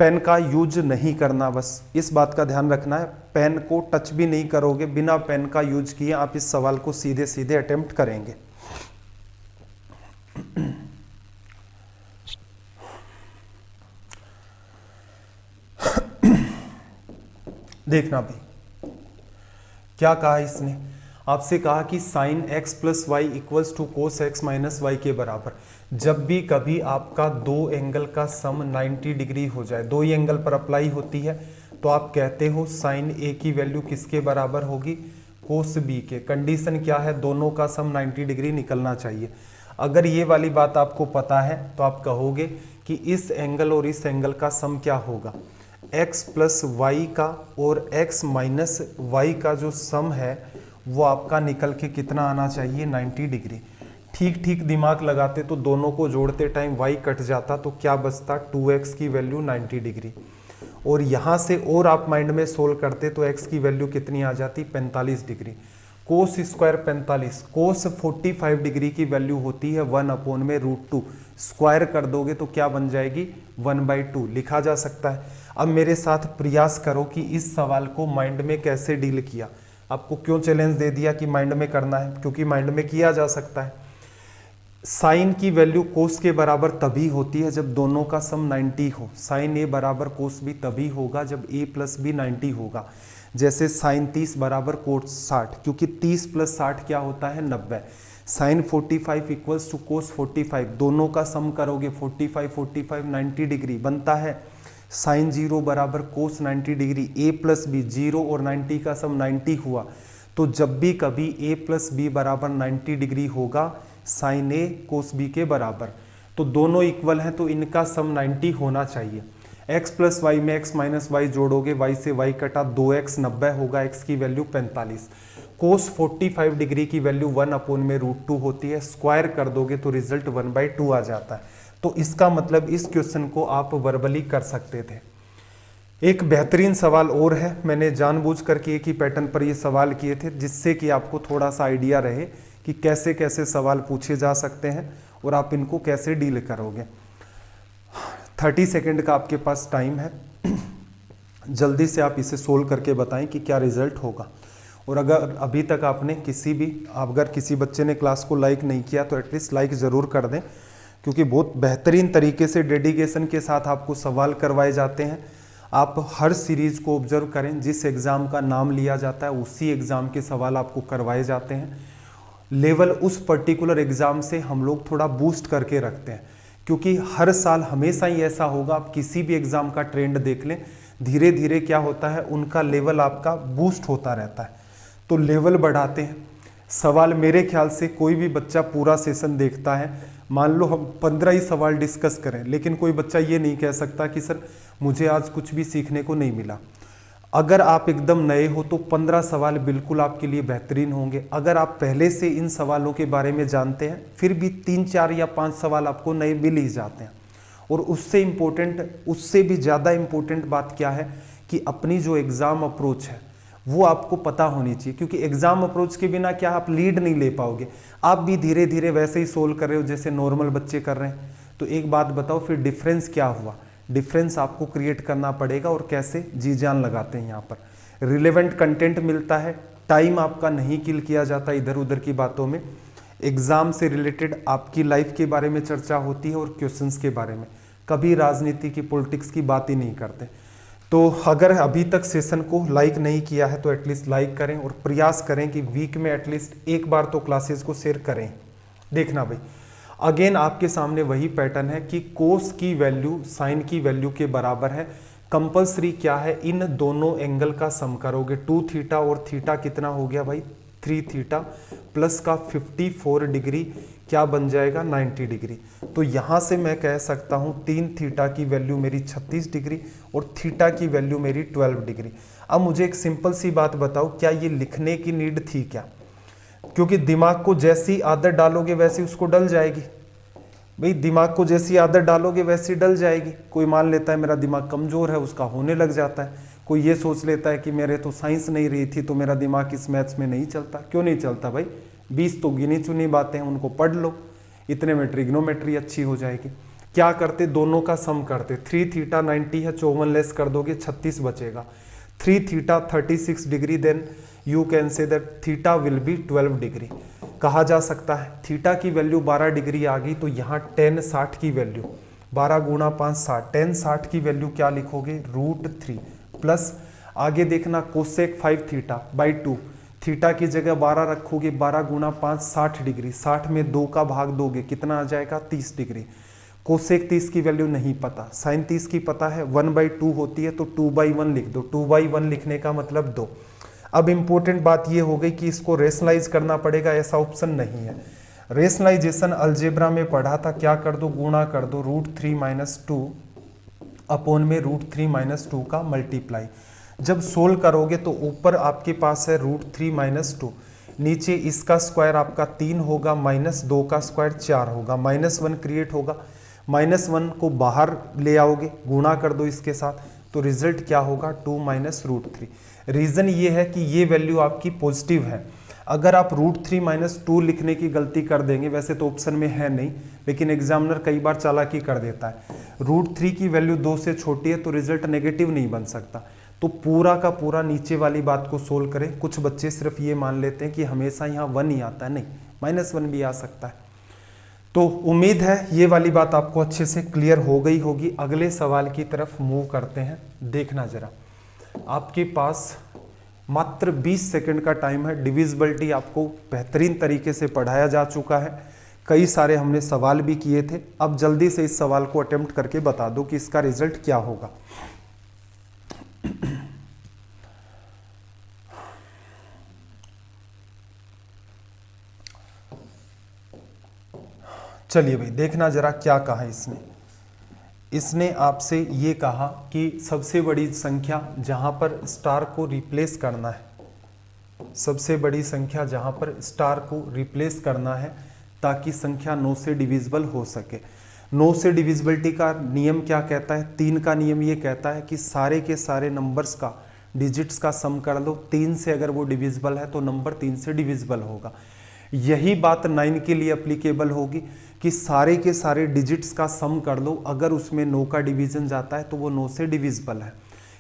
पेन का यूज नहीं करना, बस इस बात का ध्यान रखना है, पेन को टच भी नहीं करोगे, बिना पेन का यूज किए आप इस सवाल को सीधे सीधे अटेम्प्ट करेंगे। देखना भाई क्या कहा इसने, आपसे कहा कि sin x plus Y equals to cos X minus Y के बराबर। जब भी कभी आपका दो एंगल का सम 90 डिग्री हो जाए, दो ही एंगल पर अप्लाई होती है, तो आप कहते हो साइन a की वैल्यू किसके बराबर होगी, कोस b के। कंडीशन क्या है, दोनों का सम 90 डिग्री निकलना चाहिए। अगर ये वाली बात आपको पता है तो आप कहोगे कि इस एंगल और इस एंगल का सम क्या होगा, x प्लस वाई का और x माइनस वाई का जो सम है वो आपका निकल के कितना आना चाहिए 90 डिग्री। ठीक ठीक दिमाग लगाते तो दोनों को जोड़ते टाइम y कट जाता, तो क्या बचता 2x की वैल्यू 90 डिग्री, और यहाँ से और आप माइंड में सोल्व करते तो x की वैल्यू कितनी आ जाती 45 डिग्री। कोस स्क्वायर 45, कोस 45 डिग्री की वैल्यू होती है 1/√2, स्क्वायर कर दोगे तो क्या बन जाएगी 1/2, लिखा जा सकता है। अब मेरे साथ प्रयास करो कि इस सवाल को माइंड में कैसे डील किया। आपको क्यों चैलेंज दे दिया कि माइंड में करना है, क्योंकि माइंड में किया जा सकता है। साइन की वैल्यू कोस के बराबर तभी होती है जब दोनों का सम 90 हो। साइन ए बराबर कोस बी तभी होगा जब a प्लस बी 90 होगा। जैसे साइन 30 बराबर कोस 60, क्योंकि 30 प्लस 60 क्या होता है 90। साइन 45 इक्वल्स टू कोस 45, दोनों का सम करोगे 45 90 डिग्री बनता है। साइन 0 बराबर कोस 90 डिग्री, a प्लस बी 0 और 90 का सम 90 हुआ, तो जब भी कभी a प्लस बी बराबर 90 डिग्री होगा साइन ए कोस बी के बराबर, तो दोनों इक्वल हैं तो इनका सम 90 होना चाहिए। x प्लस वाई में x माइनस वाई जोड़ोगे, y से y कटा 2x 90 होगा, x की वैल्यू 45। कोस 45 डिग्री की वैल्यू 1/√2 होती है, स्क्वायर कर दोगे तो रिजल्ट 1/2 आ जाता है। तो इसका मतलब इस क्वेश्चन को आप वर्बली कर सकते थे। एक बेहतरीन सवाल और है, मैंने जानबूझ करके एक ही पैटर्न पर ये सवाल किए थे जिससे कि आपको थोड़ा सा आइडिया रहे कि कैसे कैसे सवाल पूछे जा सकते हैं और आप इनको कैसे डील करोगे। 30 सेकेंड का आपके पास टाइम है, जल्दी से आप इसे सोल्व करके बताएं कि क्या रिजल्ट होगा। और अगर अभी तक आपने अगर किसी बच्चे ने क्लास को लाइक नहीं किया तो एटलीस्ट लाइक ज़रूर कर दें, क्योंकि बहुत बेहतरीन तरीके से डेडिकेशन के साथ आपको सवाल करवाए जाते हैं। आप हर सीरीज को ऑब्जर्व करें, जिस एग्ज़ाम का नाम लिया जाता है उसी एग्ज़ाम के सवाल आपको करवाए जाते हैं। लेवल उस पर्टिकुलर एग्ज़ाम से हम लोग थोड़ा बूस्ट करके रखते हैं, क्योंकि हर साल हमेशा ही ऐसा होगा, आप किसी भी एग्ज़ाम का ट्रेंड देख लें, धीरे धीरे क्या होता है उनका लेवल आपका बूस्ट होता रहता है। तो लेवल बढ़ाते हैं। सवाल मेरे ख्याल से कोई भी बच्चा पूरा सेशन देखता है, मान लो हम 15 ही सवाल डिस्कस करें, लेकिन कोई बच्चा ये नहीं कह सकता कि सर मुझे आज कुछ भी सीखने को नहीं मिला। अगर आप एकदम नए हो तो 15 सवाल बिल्कुल आपके लिए बेहतरीन होंगे। अगर आप पहले से इन सवालों के बारे में जानते हैं फिर भी 3, 4 या 5 सवाल आपको नए मिल ही जाते हैं। और उससे भी ज़्यादा इम्पोर्टेंट बात क्या है कि अपनी जो एग्ज़ाम अप्रोच है वो आपको पता होनी चाहिए, क्योंकि एग्ज़ाम अप्रोच के बिना क्या आप लीड नहीं ले पाओगे। आप भी धीरे धीरे वैसे ही सोल्व कर रहे हो जैसे नॉर्मल बच्चे कर रहे हैं। तो एक बात बताओ, फिर डिफरेंस क्या हुआ? डिफरेंस आपको क्रिएट करना पड़ेगा, और कैसे, जी जान लगाते हैं यहाँ पर। रिलेवेंट कंटेंट मिलता है, टाइम आपका नहीं किल किया जाता इधर उधर की बातों में। एग्ज़ाम से रिलेटेड आपकी लाइफ के बारे में चर्चा होती है और क्वेश्चंस के बारे में, कभी राजनीति की पॉलिटिक्स की बात ही नहीं करते। तो अगर अभी तक सेशन को लाइक नहीं किया है तो एटलीस्ट लाइक करें और प्रयास करें कि वीक में एटलीस्ट एक बार तो क्लासेस को शेयर करें। देखना भाई, अगेन आपके सामने वही पैटर्न है कि कोस की वैल्यू साइन की वैल्यू के बराबर है। कंपल्सरी क्या है, इन दोनों एंगल का सम करोगे। 2 थीटा और थीटा कितना हो गया भाई 3 थीटा, प्लस का 54 डिग्री क्या बन जाएगा 90 डिग्री। तो यहां से मैं कह सकता हूं 3 थीटा की वैल्यू मेरी 36 डिग्री और थीटा की वैल्यू मेरी 12 डिग्री। अब मुझे एक सिंपल सी बात बताओ, क्या ये लिखने की नीड थी क्या? क्योंकि दिमाग को जैसी आदत डालोगे वैसी उसको डल जाएगी। भाई दिमाग को जैसी आदत डालोगे वैसी डल जाएगी। कोई मान लेता है मेरा दिमाग कमजोर है, उसका होने लग जाता है। कोई ये सोच लेता है कि मेरे तो साइंस नहीं रही थी तो मेरा दिमाग इस मैथ्स में नहीं चलता। क्यों नहीं चलता भाई? 20 तो गिनी चुनी बातें हैं, उनको पढ़ लो, इतने में ट्रिग्नोमेट्री अच्छी हो जाएगी। क्या करते, दोनों का सम करते। 3 थीटा 90 है, 54 लेस कर दोगे 36 बचेगा। 3 theta 36 degree, then you can say that theta will be 12 degree. कहा जा सकता है थीटा की वैल्यू 12 डिग्री आ गई, तो यहाँ tan 60 की वैल्यू 12 गुणा 5 60, tan 60 की वैल्यू क्या लिखोगे √3, प्लस आगे देखना कोसेक 5 थीटा बाई 2, थीटा की जगह 12 रखोगे, 12 गुणा 5 60 डिग्री, 60 में 2 का भाग दोगे कितना आ जाएगा 30 डिग्री। कोसेक 30 की वैल्यू नहीं पता, साइन 30 की पता है, 1/2 होती है तो 2/1 लिख दो। 2/1 लिखने का मतलब 2। अब इंपॉर्टेंट बात ये हो गई कि इसको रेशनलाइज करना पड़ेगा, ऐसा ऑप्शन नहीं है। रेशनलाइजेशन अलजेब्रा में पढ़ा था, क्या कर दो गुणा कर दो √3 - 2 अपॉन में √3 - 2 का मल्टीप्लाई। जब सोल्व करोगे तो ऊपर आपके पास है √3 - 2, नीचे इसका स्क्वायर आपका 3 होगा, -2 का स्क्वायर 4 होगा, -1 क्रिएट होगा, -1 को बाहर ले आओगे, गुणा कर दो इसके साथ, तो रिजल्ट क्या होगा 2 - √3। रीजन ये है कि ये वैल्यू आपकी पॉजिटिव है। अगर आप √3 - 2 लिखने की गलती कर देंगे, वैसे तो ऑप्शन में है नहीं, लेकिन एग्जामिनर कई बार चालाकी कर देता है, √3 की वैल्यू 2 से छोटी है तो रिजल्ट नेगेटिव नहीं बन सकता। तो पूरा का पूरा नीचे वाली बात को सोल्व करें। कुछ बच्चे सिर्फ ये मान लेते हैं कि हमेशा यहाँ 1 ही आता है, नहीं -1 भी आ सकता है। तो उम्मीद है ये वाली बात आपको अच्छे से क्लियर हो गई होगी। अगले सवाल की तरफ मूव करते हैं। देखना जरा, आपके पास मात्र 20 सेकंड का टाइम है। डिविजिबिलिटी आपको बेहतरीन तरीके से पढ़ाया जा चुका है, कई सारे हमने सवाल भी किए थे। अब जल्दी से इस सवाल को अटेम्प्ट करके बता दो कि इसका रिजल्ट क्या होगा। चलिए भाई देखना जरा क्या कहा इसने। इसने आपसे ये कहा कि सबसे बड़ी संख्या जहां पर स्टार को रिप्लेस करना है, सबसे बड़ी संख्या जहां पर स्टार को रिप्लेस करना है ताकि संख्या 9 से डिविजिबल हो सके। 9 से डिविजिबिलिटी का नियम क्या कहता है? 3 का नियम ये कहता है कि सारे के सारे नंबर्स का डिजिट्स का सम कर लो, 3 से अगर वो डिविजिबल है तो नंबर 3 से डिविजिबल होगा। यही बात 9 के लिए एप्लीकेबल होगी कि सारे के सारे डिजिट्स का सम कर लो, अगर उसमें 9 का डिवीजन जाता है तो वो 9 से डिविजिबल है।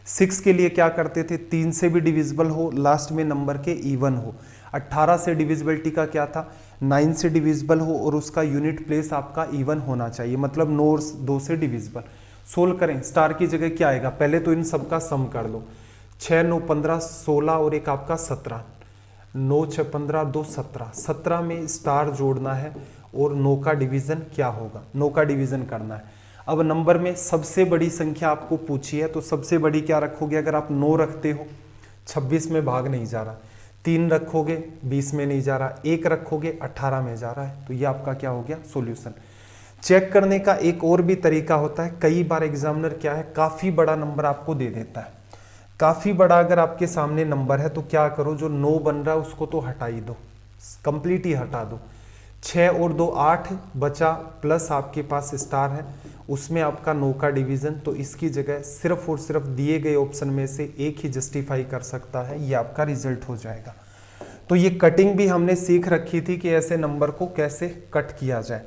6 के लिए क्या करते थे? 3 से भी डिविजिबल हो, लास्ट में नंबर के इवन हो। 18 से डिविजिबिलिटी का क्या था? 9 से डिविजिबल हो और उसका यूनिट प्लेस आपका इवन होना चाहिए, मतलब 9 और 2 से डिविजिबल। सोल्व करें, स्टार की जगह क्या आएगा? पहले तो इन सब का सम कर लो। 6 9 15 16 और एक आपका 17, 9 6 15 2 17, 17 में स्टार जोड़ना है और 9 का डिवीजन क्या होगा? 9 का डिवीजन करना है। अब नंबर में सबसे बड़ी संख्या आपको पूछी है तो सबसे बड़ी क्या रखोगे? अगर आप 9 रखते हो 26 में भाग नहीं जा रहा, 3 रखोगे 20 में नहीं जा रहा, 1 रखोगे 18 में जा रहा है, तो ये आपका क्या हो गया? सॉल्यूशन। चेक करने का एक और भी तरीका होता है। कई बार एग्जामिनर क्या है, काफी बड़ा नंबर आपको दे देता है। काफी बड़ा अगर आपके सामने नंबर है तो क्या करो, जो 9 बन रहा है उसको तो हटा ही दो, कंप्लीट ही हटा दो। 6 और 2 8 बचा, प्लस आपके पास स्टार है, उसमें आपका 9 का डिवीजन, तो इसकी जगह सिर्फ और सिर्फ दिए गए ऑप्शन में से एक ही जस्टिफाई कर सकता है, ये आपका रिजल्ट हो जाएगा। तो ये कटिंग भी हमने सीख रखी थी कि ऐसे नंबर को कैसे कट किया जाए।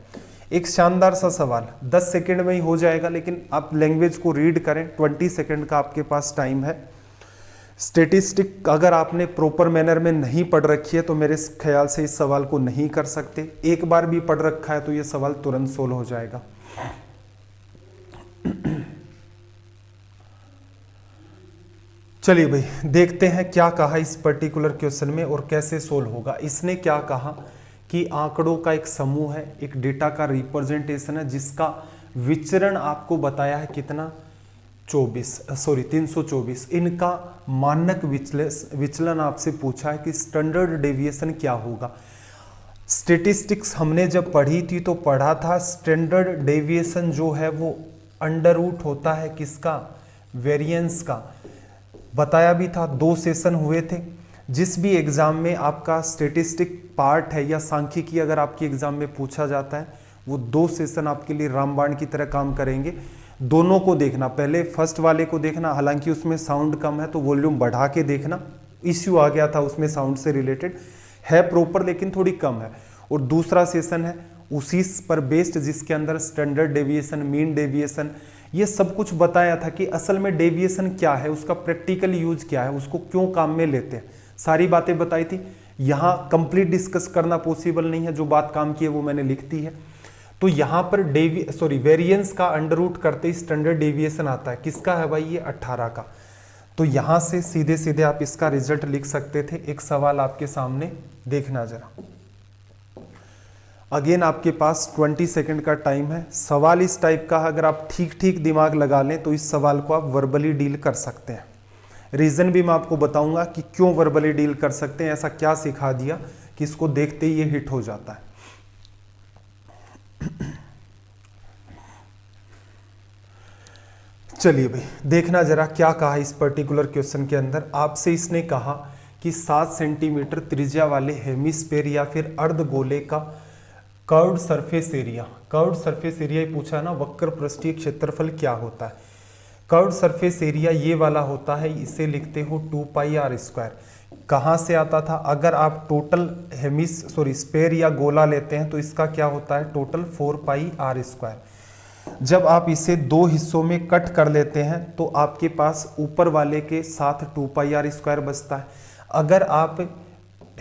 एक शानदार सा सवाल 10 सेकंड में ही हो जाएगा, लेकिन आप लैंग्वेज को रीड करें। 20 सेकंड का आपके पास टाइम है। स्टेटिस्टिक अगर आपने प्रॉपर मैनर में नहीं पढ़ रखी है तो मेरे ख्याल से इस सवाल को नहीं कर सकते। एक बार भी पढ़ रखा है तो ये सवाल तुरंत सोल्व हो जाएगा। चलिए भाई देखते हैं क्या कहा इस पर्टिकुलर क्वेश्चन में और कैसे सोल्व होगा। इसने क्या कहा कि आंकड़ों का एक समूह है, एक डेटा का रिप्रेजेंटेशन है जिसका विचरण आपको बताया है कितना 324 इनका मानक विचलन आपसे पूछा है कि स्टैंडर्ड डेविएशन क्या होगा। स्टेटिस्टिक्स हमने जब पढ़ी थी तो पढ़ा था स्टैंडर्ड डेविएशन जो है वो अंडर रूट होता है किसका, वेरिएंस का। बताया भी था, 2 सेशन हुए थे। जिस भी एग्जाम में आपका स्टेटिस्टिक पार्ट है या सांख्यिकी अगर आपके एग्जाम में पूछा जाता है, वो 2 सेशन आपके लिए रामबाण की तरह काम करेंगे। दोनों को देखना, पहले फर्स्ट वाले को देखना, हालांकि उसमें साउंड कम है तो वॉल्यूम बढ़ा के देखना, इश्यू आ गया था उसमें साउंड से रिलेटेड, है प्रॉपर लेकिन थोड़ी कम है। और दूसरा सेशन है उसी पर बेस्ड जिसके अंदर स्टैंडर्ड डेविएशन, मीन डेविएशन, ये सब कुछ बताया था कि असल में डेविएशन क्या है, उसका प्रैक्टिकल यूज क्या है, उसको क्यों काम में लेते हैं, सारी बातें बताई थी। यहाँ कंप्लीट डिस्कस करना पॉसिबल नहीं है, जो बात काम की है वो मैंने लिख दी है। तो यहाँ पर वेरिएंस का अंडर रूट करते ही स्टैंडर्ड डेविएशन आता है, किसका है भाई, ये 18 का। तो यहाँ से सीधे सीधे आप इसका रिजल्ट लिख सकते थे। एक सवाल आपके सामने देखना जरा, अगेन आपके पास 20 सेकंड का टाइम है। सवाल इस टाइप का, अगर आप ठीक ठीक दिमाग लगा लें तो इस सवाल को आप वर्बली डील कर सकते हैं। रीजन भी मैं आपको बताऊंगा कि क्यों वर्बली डील कर सकते हैं, ऐसा क्या सिखा दिया कि इसको देखते ही ये हिट हो जाता है। चलिए भाई देखना जरा क्या कहा इस पर्टिकुलर क्वेश्चन के अंदर। आपसे इसने कहा कि 7 सेंटीमीटर त्रिज्या वाले हेमिस्फेयर या फिर अर्धगोले का curved surface area, curved surface area ही पूछा ना, वक्र पृष्ठीय क्षेत्रफल क्या होता है। कर्व्ड सरफेस एरिया ये वाला होता है, इसे लिखते हो 2πr²। कहाँ से आता था, अगर आप टोटल स्फेयर या गोला लेते हैं तो इसका क्या होता है, टोटल 4πr²। जब आप इसे 2 हिस्सों में कट कर लेते हैं तो आपके पास ऊपर वाले के साथ 2πr² बचता है। अगर आप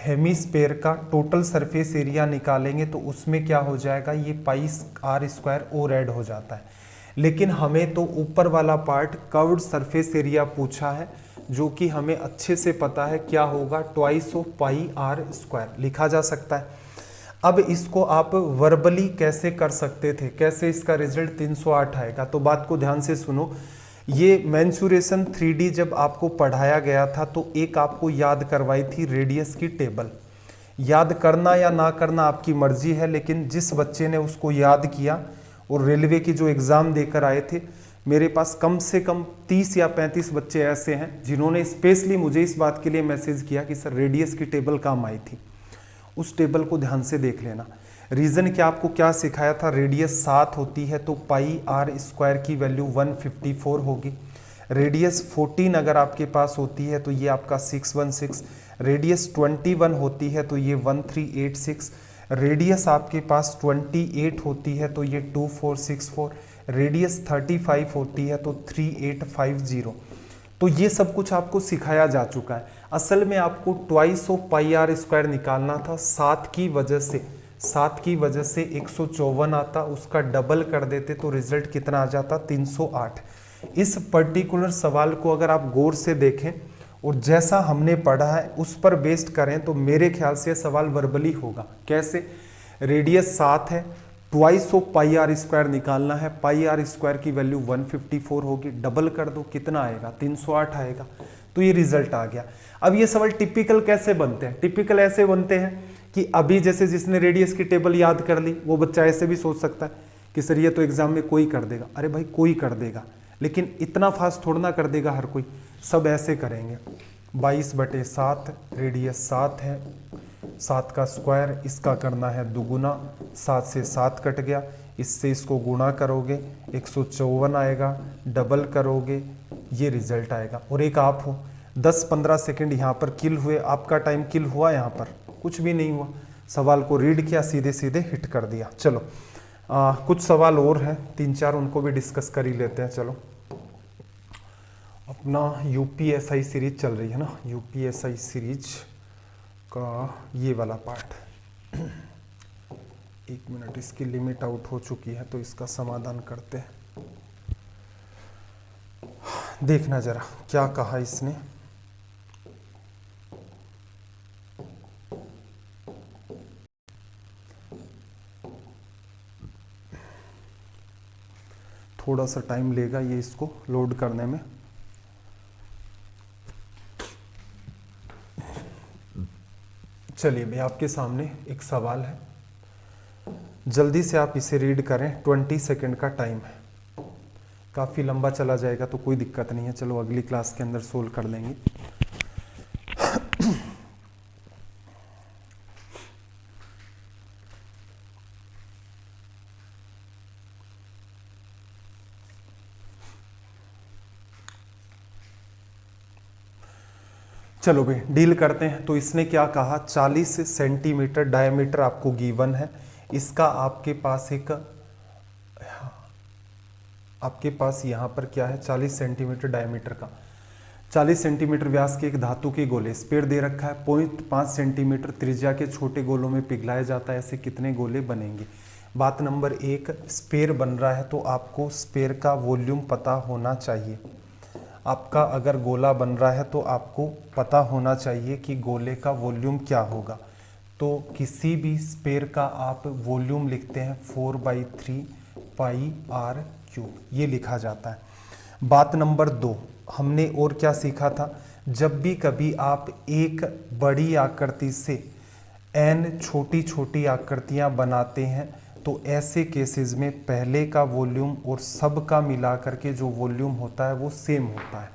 हेमिस्फेयर का टोटल सरफेस एरिया निकालेंगे तो उसमें क्या हो जाएगा, ये πr² और ऐड हो जाता है। लेकिन हमें तो ऊपर वाला पार्ट कर्व्ड सरफेस एरिया पूछा है, जो कि हमें अच्छे से पता है क्या होगा, 2/πr² लिखा जा सकता है। अब इसको आप वर्बली कैसे कर सकते थे, कैसे इसका रिजल्ट 308 आएगा, तो बात को ध्यान से सुनो। ये मेंसुरेशन 3D जब आपको पढ़ाया गया था तो एक आपको याद करवाई थी रेडियस की टेबल। याद करना या ना करना आपकी मर्जी है, लेकिन जिस बच्चे ने उसको याद किया और रेलवे की जो एग्ज़ाम देकर आए थे, मेरे पास कम से कम 30 या 35 बच्चे ऐसे हैं जिन्होंने स्पेशली मुझे इस बात के लिए मैसेज किया कि सर रेडियस की टेबल काम आई थी। उस टेबल को ध्यान से देख लेना। रीज़न क्या, आपको क्या सिखाया था, रेडियस 7 होती है तो πr² की वैल्यू 154 होगी। रेडियस 14 अगर आपके पास होती है तो ये आपका 616, रेडियस 21 होती है तो ये 1386, रेडियस आपके पास 28 होती है तो ये 2464, रेडियस 35 होती है तो 3850। तो ये सब कुछ आपको सिखाया जा चुका है। असल में आपको 2/πr² निकालना था, 7 की वजह से 154 आता, उसका डबल कर देते तो रिजल्ट कितना आ जाता, 308। इस पर्टिकुलर सवाल को अगर आप गौर से देखें और जैसा हमने पढ़ा है उस पर बेस्ड करें तो मेरे ख्याल से सवाल वर्बली होगा। कैसे, रेडियस 7 है, 2/πr² निकालना है, πr² की वैल्यू 154 होगी, डबल कर दो कितना आएगा, 308 आएगा। तो ये रिजल्ट आ गया। अब ये सवाल टिपिकल कैसे बनते हैं, टिपिकल ऐसे बनते हैं कि अभी जैसे जिसने रेडियस की टेबल याद कर ली वो बच्चा ऐसे भी सोच सकता है कि सर ये तो एग्जाम में कोई कर देगा। अरे भाई कोई कर देगा, लेकिन इतना फास्ट थोड़ा ना कर देगा हर कोई, सब ऐसे करेंगे। 22/7, रेडियस 7 है, 7 का स्क्वायर, इसका करना है दुगुना, 7 से 7 कट गया, इससे इसको गुणा करोगे 154 आएगा, डबल करोगे ये रिजल्ट आएगा। और एक आप हो 10-15 सेकंड यहाँ पर किल हुए, आपका टाइम किल हुआ, यहाँ पर कुछ भी नहीं हुआ, सवाल को रीड किया, सीधे सीधे हिट कर दिया। चलो कुछ सवाल और हैं 3-4, उनको भी डिस्कस कर ही लेते हैं। चलो, अपना UPSI सीरीज चल रही है ना, UPSI सीरीज का ये वाला पार्ट, 1 मिनट, इसकी लिमिट आउट हो चुकी है तो इसका समाधान करते हैं। देखना जरा क्या कहा इसने। थोड़ा सा टाइम लेगा ये इसको लोड करने में। चलिए भाई, आपके सामने एक सवाल है, जल्दी से आप इसे रीड करें। 20 सेकंड का टाइम है, काफ़ी लंबा चला जाएगा तो कोई दिक्कत नहीं है, चलो अगली क्लास के अंदर सोल्व कर लेंगे। चलो भाई डील करते हैं। तो इसने क्या कहा, 40 सेंटीमीटर डायमीटर आपको गिवन है, इसका आपके पास यहाँ पर क्या है, 40 सेंटीमीटर डायमीटर का, 40 सेंटीमीटर व्यास के एक धातु के गोले, स्पेयर दे रखा है 0.5 सेंटीमीटर त्रिज्या के छोटे गोलों में पिघलाया जाता है, ऐसे कितने गोले बनेंगे। बात नंबर 1, स्पेयर बन रहा है तो आपको स्पेयर का वॉल्यूम पता होना चाहिए। आपका अगर गोला बन रहा है तो आपको पता होना चाहिए कि गोले का वॉल्यूम क्या होगा। तो किसी भी स्पेयर का आप वॉल्यूम लिखते हैं 4/3 पाई आर क्यूब, ये लिखा जाता है। बात नंबर 2, हमने और क्या सीखा था, जब भी कभी आप एक बड़ी आकृति से n छोटी छोटी आकृतियां बनाते हैं तो ऐसे केसेस में पहले का वॉल्यूम और सब का मिलाकर के जो वॉल्यूम होता है वो सेम होता है।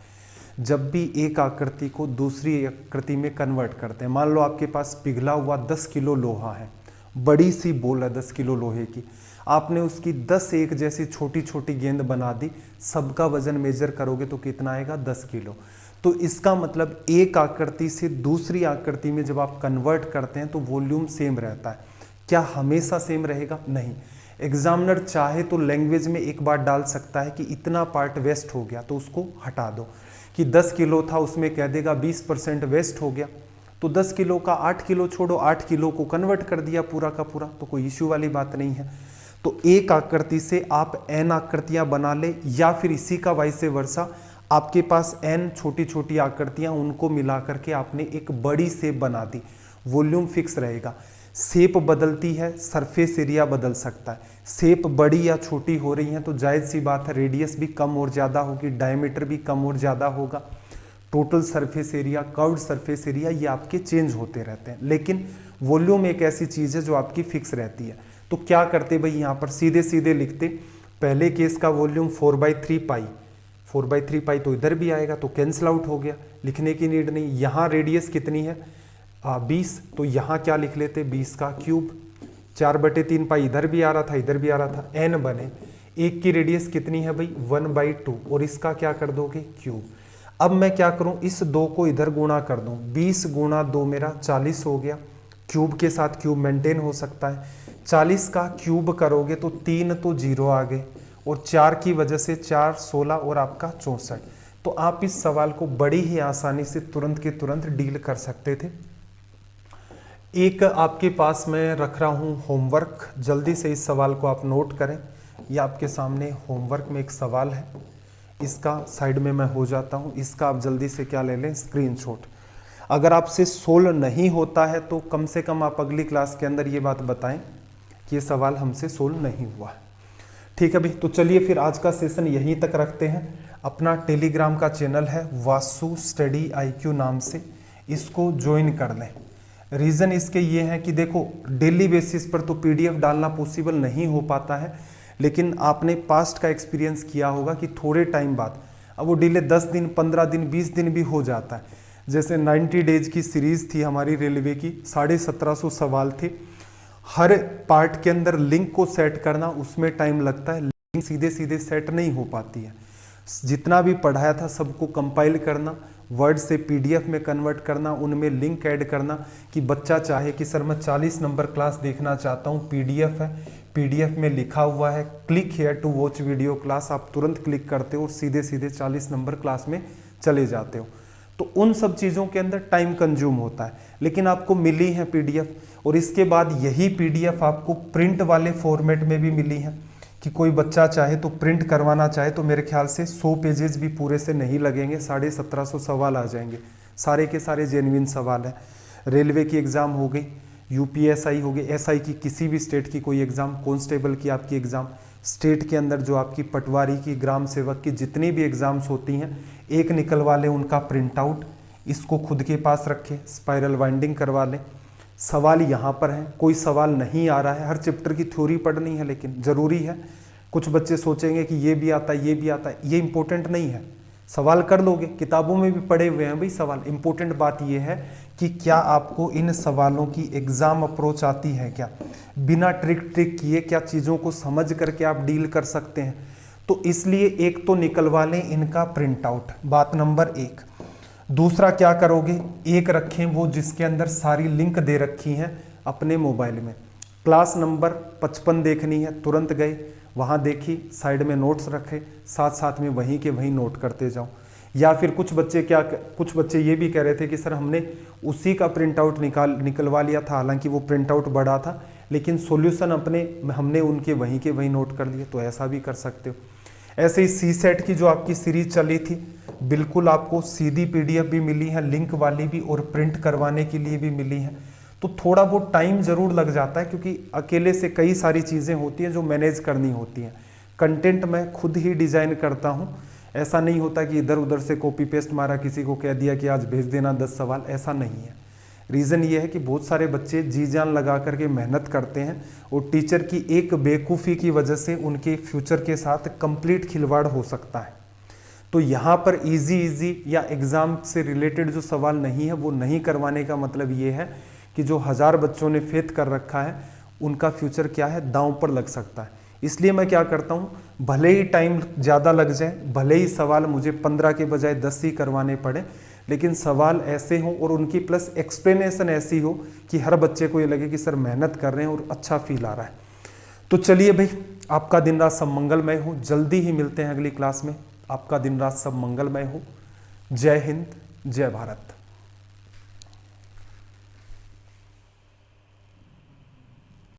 जब भी एक आकृति को दूसरी आकृति में कन्वर्ट करते हैं, मान लो आपके पास पिघला हुआ 10 किलो लोहा है, बड़ी सी बोल है 10 किलो लोहे की, आपने उसकी 10 एक जैसी छोटी छोटी गेंद बना दी, सबका वजन मेजर करोगे तो कितना आएगा, 10 किलो। तो इसका मतलब एक आकृति से दूसरी आकृति में जब आप कन्वर्ट करते हैं तो वॉल्यूम सेम रहता है। क्या हमेशा सेम रहेगा? नहीं। एग्जामिनर चाहे तो लैंग्वेज में एक बार डाल सकता है कि इतना पार्ट वेस्ट हो गया तो उसको हटा दो, कि 10 किलो था उसमें कह देगा 20% वेस्ट हो गया, तो 10 किलो का 8 किलो छोड़ो, 8 किलो को कन्वर्ट कर दिया पूरा का पूरा, तो कोई इश्यू वाली बात नहीं है। तो एक आकृति से आप n आकृतियां बना ले, या फिर इसी का वाइस वर्सा, आपके पास n छोटी छोटी आकृतियां, उनको मिलाकर के आपने एक बड़ी शेप बना दी, वॉल्यूम फिक्स रहेगा। शेप बदलती है, सरफेस एरिया बदल सकता है। शेप बड़ी या छोटी हो रही है तो जायज़ सी बात है रेडियस भी कम और ज़्यादा होगी, डायमीटर भी कम और ज़्यादा होगा, total surface area, curved surface area, ये आपके चेंज होते रहते हैं। लेकिन वॉल्यूम एक ऐसी चीज़ है जो आपकी फिक्स रहती है। तो क्या करते भाई, यहाँ पर सीधे सीधे लिखते, पहले केस का वॉल्यूम 4/3 पाई, 4/3 पाई तो इधर भी आएगा तो कैंसिल आउट हो गया, लिखने की नीड नहीं। यहाँ रेडियस कितनी है 20, तो यहाँ क्या लिख लेते, 20 का क्यूब, 4/3 पाई इधर भी आ रहा था इधर भी आ रहा था, n बने। एक की रेडियस कितनी है भाई 1/2, और इसका क्या कर दोगे क्यूब। अब मैं क्या करूं, इस 2 को इधर गुणा कर दूं, 20 गुणा 2 मेरा 40 हो गया, क्यूब के साथ क्यूब मेंटेन हो सकता है। 40 का क्यूब करोगे तो 3 तो 0 आ गए, और 4 की वजह से 4 16 और आपका 64। तो आप इस सवाल को बड़ी ही आसानी से तुरंत के तुरंत डील कर सकते थे। एक आपके पास मैं रख रहा हूँ होमवर्क, जल्दी से इस सवाल को आप नोट करें। ये आपके सामने होमवर्क में एक सवाल है, इसका साइड में मैं हो जाता हूँ, इसका आप जल्दी से क्या ले लें, स्क्रीनशॉट। अगर आपसे सोल्व नहीं होता है तो कम से कम आप अगली क्लास के अंदर ये बात बताएं कि ये सवाल हमसे सोल्व नहीं हुआ है। ठीक है भाई, तो चलिए फिर आज का सेशन यहीं तक रखते हैं। अपना टेलीग्राम का चैनल है वासु स्टडी IQ नाम से, इसको ज्वाइन कर लें। रीज़न इसके ये है कि देखो डेली बेसिस पर तो PDF डालना पॉसिबल नहीं हो पाता है, लेकिन आपने पास्ट का एक्सपीरियंस किया होगा कि थोड़े टाइम बाद, अब वो डिले 10 दिन 15 दिन 20 दिन भी हो जाता है। जैसे 90 डेज की सीरीज़ थी हमारी रेलवे की, 1750 सवाल थे, हर पार्ट के अंदर लिंक को सेट करना उसमें टाइम लगता है, लिंक सीधे सीधे सेट नहीं हो पाती है। जितना भी पढ़ाया था सबको कंपाइल करना, वर्ड से PDF में कन्वर्ट करना, उनमें लिंक ऐड करना, कि बच्चा चाहे कि सर मैं 40 नंबर क्लास देखना चाहता हूँ, PDF है, PDF में लिखा हुआ है click here to watch video class, आप तुरंत क्लिक करते हो और सीधे सीधे 40 नंबर क्लास में चले जाते हो। तो उन सब चीज़ों के अंदर टाइम कंज्यूम होता है, लेकिन आपको मिली है PDF, और इसके बाद यही PDF आपको प्रिंट वाले फॉर्मेट में भी मिली है, कि कोई बच्चा चाहे तो प्रिंट करवाना चाहे तो मेरे ख्याल से 100 पेजेस भी पूरे से नहीं लगेंगे, 1750 सवाल आ जाएंगे, सारे के सारे जेन्युइन सवाल हैं। रेलवे की एग्ज़ाम हो गई, UPSI हो गई, SI की किसी भी स्टेट की कोई एग्ज़ाम, कांस्टेबल की आपकी एग्ज़ाम, स्टेट के अंदर जो आपकी पटवारी की, ग्राम सेवक की जितनी भी एग्जाम्स होती हैं, एक निकलवा लें उनका प्रिंट आउट, इसको खुद के पास रखें, स्पाइरल वाइंडिंग करवा लें। सवाल यहाँ पर है, कोई सवाल नहीं आ रहा है, हर चैप्टर की थ्योरी पढ़नी है लेकिन ज़रूरी है। कुछ बच्चे सोचेंगे कि ये भी आता है, ये भी आता है, ये इंपॉर्टेंट नहीं है। सवाल कर लोगे, किताबों में भी पढ़े हुए हैं भाई सवाल। इंपॉर्टेंट बात ये है कि क्या आपको इन सवालों की एग्जाम अप्रोच आती है, क्या बिना ट्रिक किए क्या चीज़ों को समझ करके आप डील कर सकते हैं। तो इसलिए एक तो निकलवा लें इनका प्रिंट आउट, बात नंबर 1। दूसरा क्या करोगे, एक रखें वो जिसके अंदर सारी लिंक दे रखी हैं अपने मोबाइल में। क्लास नंबर 55 देखनी है, तुरंत गए वहाँ देखी, साइड में नोट्स रखे, साथ साथ में वहीं के वहीं नोट करते जाओ। या फिर कुछ बच्चे ये भी कह रहे थे कि सर हमने उसी का प्रिंट आउट निकलवा लिया था, हालांकि वो प्रिंट आउट बड़ा था, लेकिन सॉल्यूशन हमने उनके वहीं के वहीं नोट कर लिए। तो ऐसा भी कर सकते हो। ऐसे ही सी सेट की जो आपकी सीरीज चली थी, बिल्कुल आपको सीधी PDF भी मिली है, लिंक वाली भी, और प्रिंट करवाने के लिए भी मिली है। तो थोड़ा बहुत टाइम ज़रूर लग जाता है, क्योंकि अकेले से कई सारी चीज़ें होती हैं जो मैनेज करनी होती हैं। कंटेंट मैं खुद ही डिज़ाइन करता हूँ, ऐसा नहीं होता कि इधर उधर से कॉपी पेस्ट मारा, किसी को कह दिया कि आज भेज देना 10 सवाल, ऐसा नहीं है। रीज़न ये है कि बहुत सारे बच्चे जी जान लगा करके मेहनत करते हैं, और टीचर की एक बेवकूफ़ी की वजह से उनके फ्यूचर के साथ कंप्लीट खिलवाड़ हो सकता है। तो यहाँ पर इजी या एग्ज़ाम से रिलेटेड जो सवाल नहीं है वो नहीं करवाने का मतलब ये है कि जो 1000 बच्चों ने फेथ कर रखा है उनका फ्यूचर क्या है, दांव पर लग सकता है। इसलिए मैं क्या करता हूँ, भले ही टाइम ज़्यादा लग जाए, भले ही सवाल मुझे 15 के बजाय 10 ही करवाने पड़े, लेकिन सवाल ऐसे हों और उनकी प्लस एक्सप्लेनेशन ऐसी हो कि हर बच्चे को ये लगे कि सर मेहनत कर रहे हैं और अच्छा फील आ रहा है। तो चलिए भाई, आपका दिन रात सब मंगलमय हो। जल्दी ही मिलते हैं अगली क्लास में। आपका दिन रात सब मंगलमय हो। जय हिंद, जय भारत।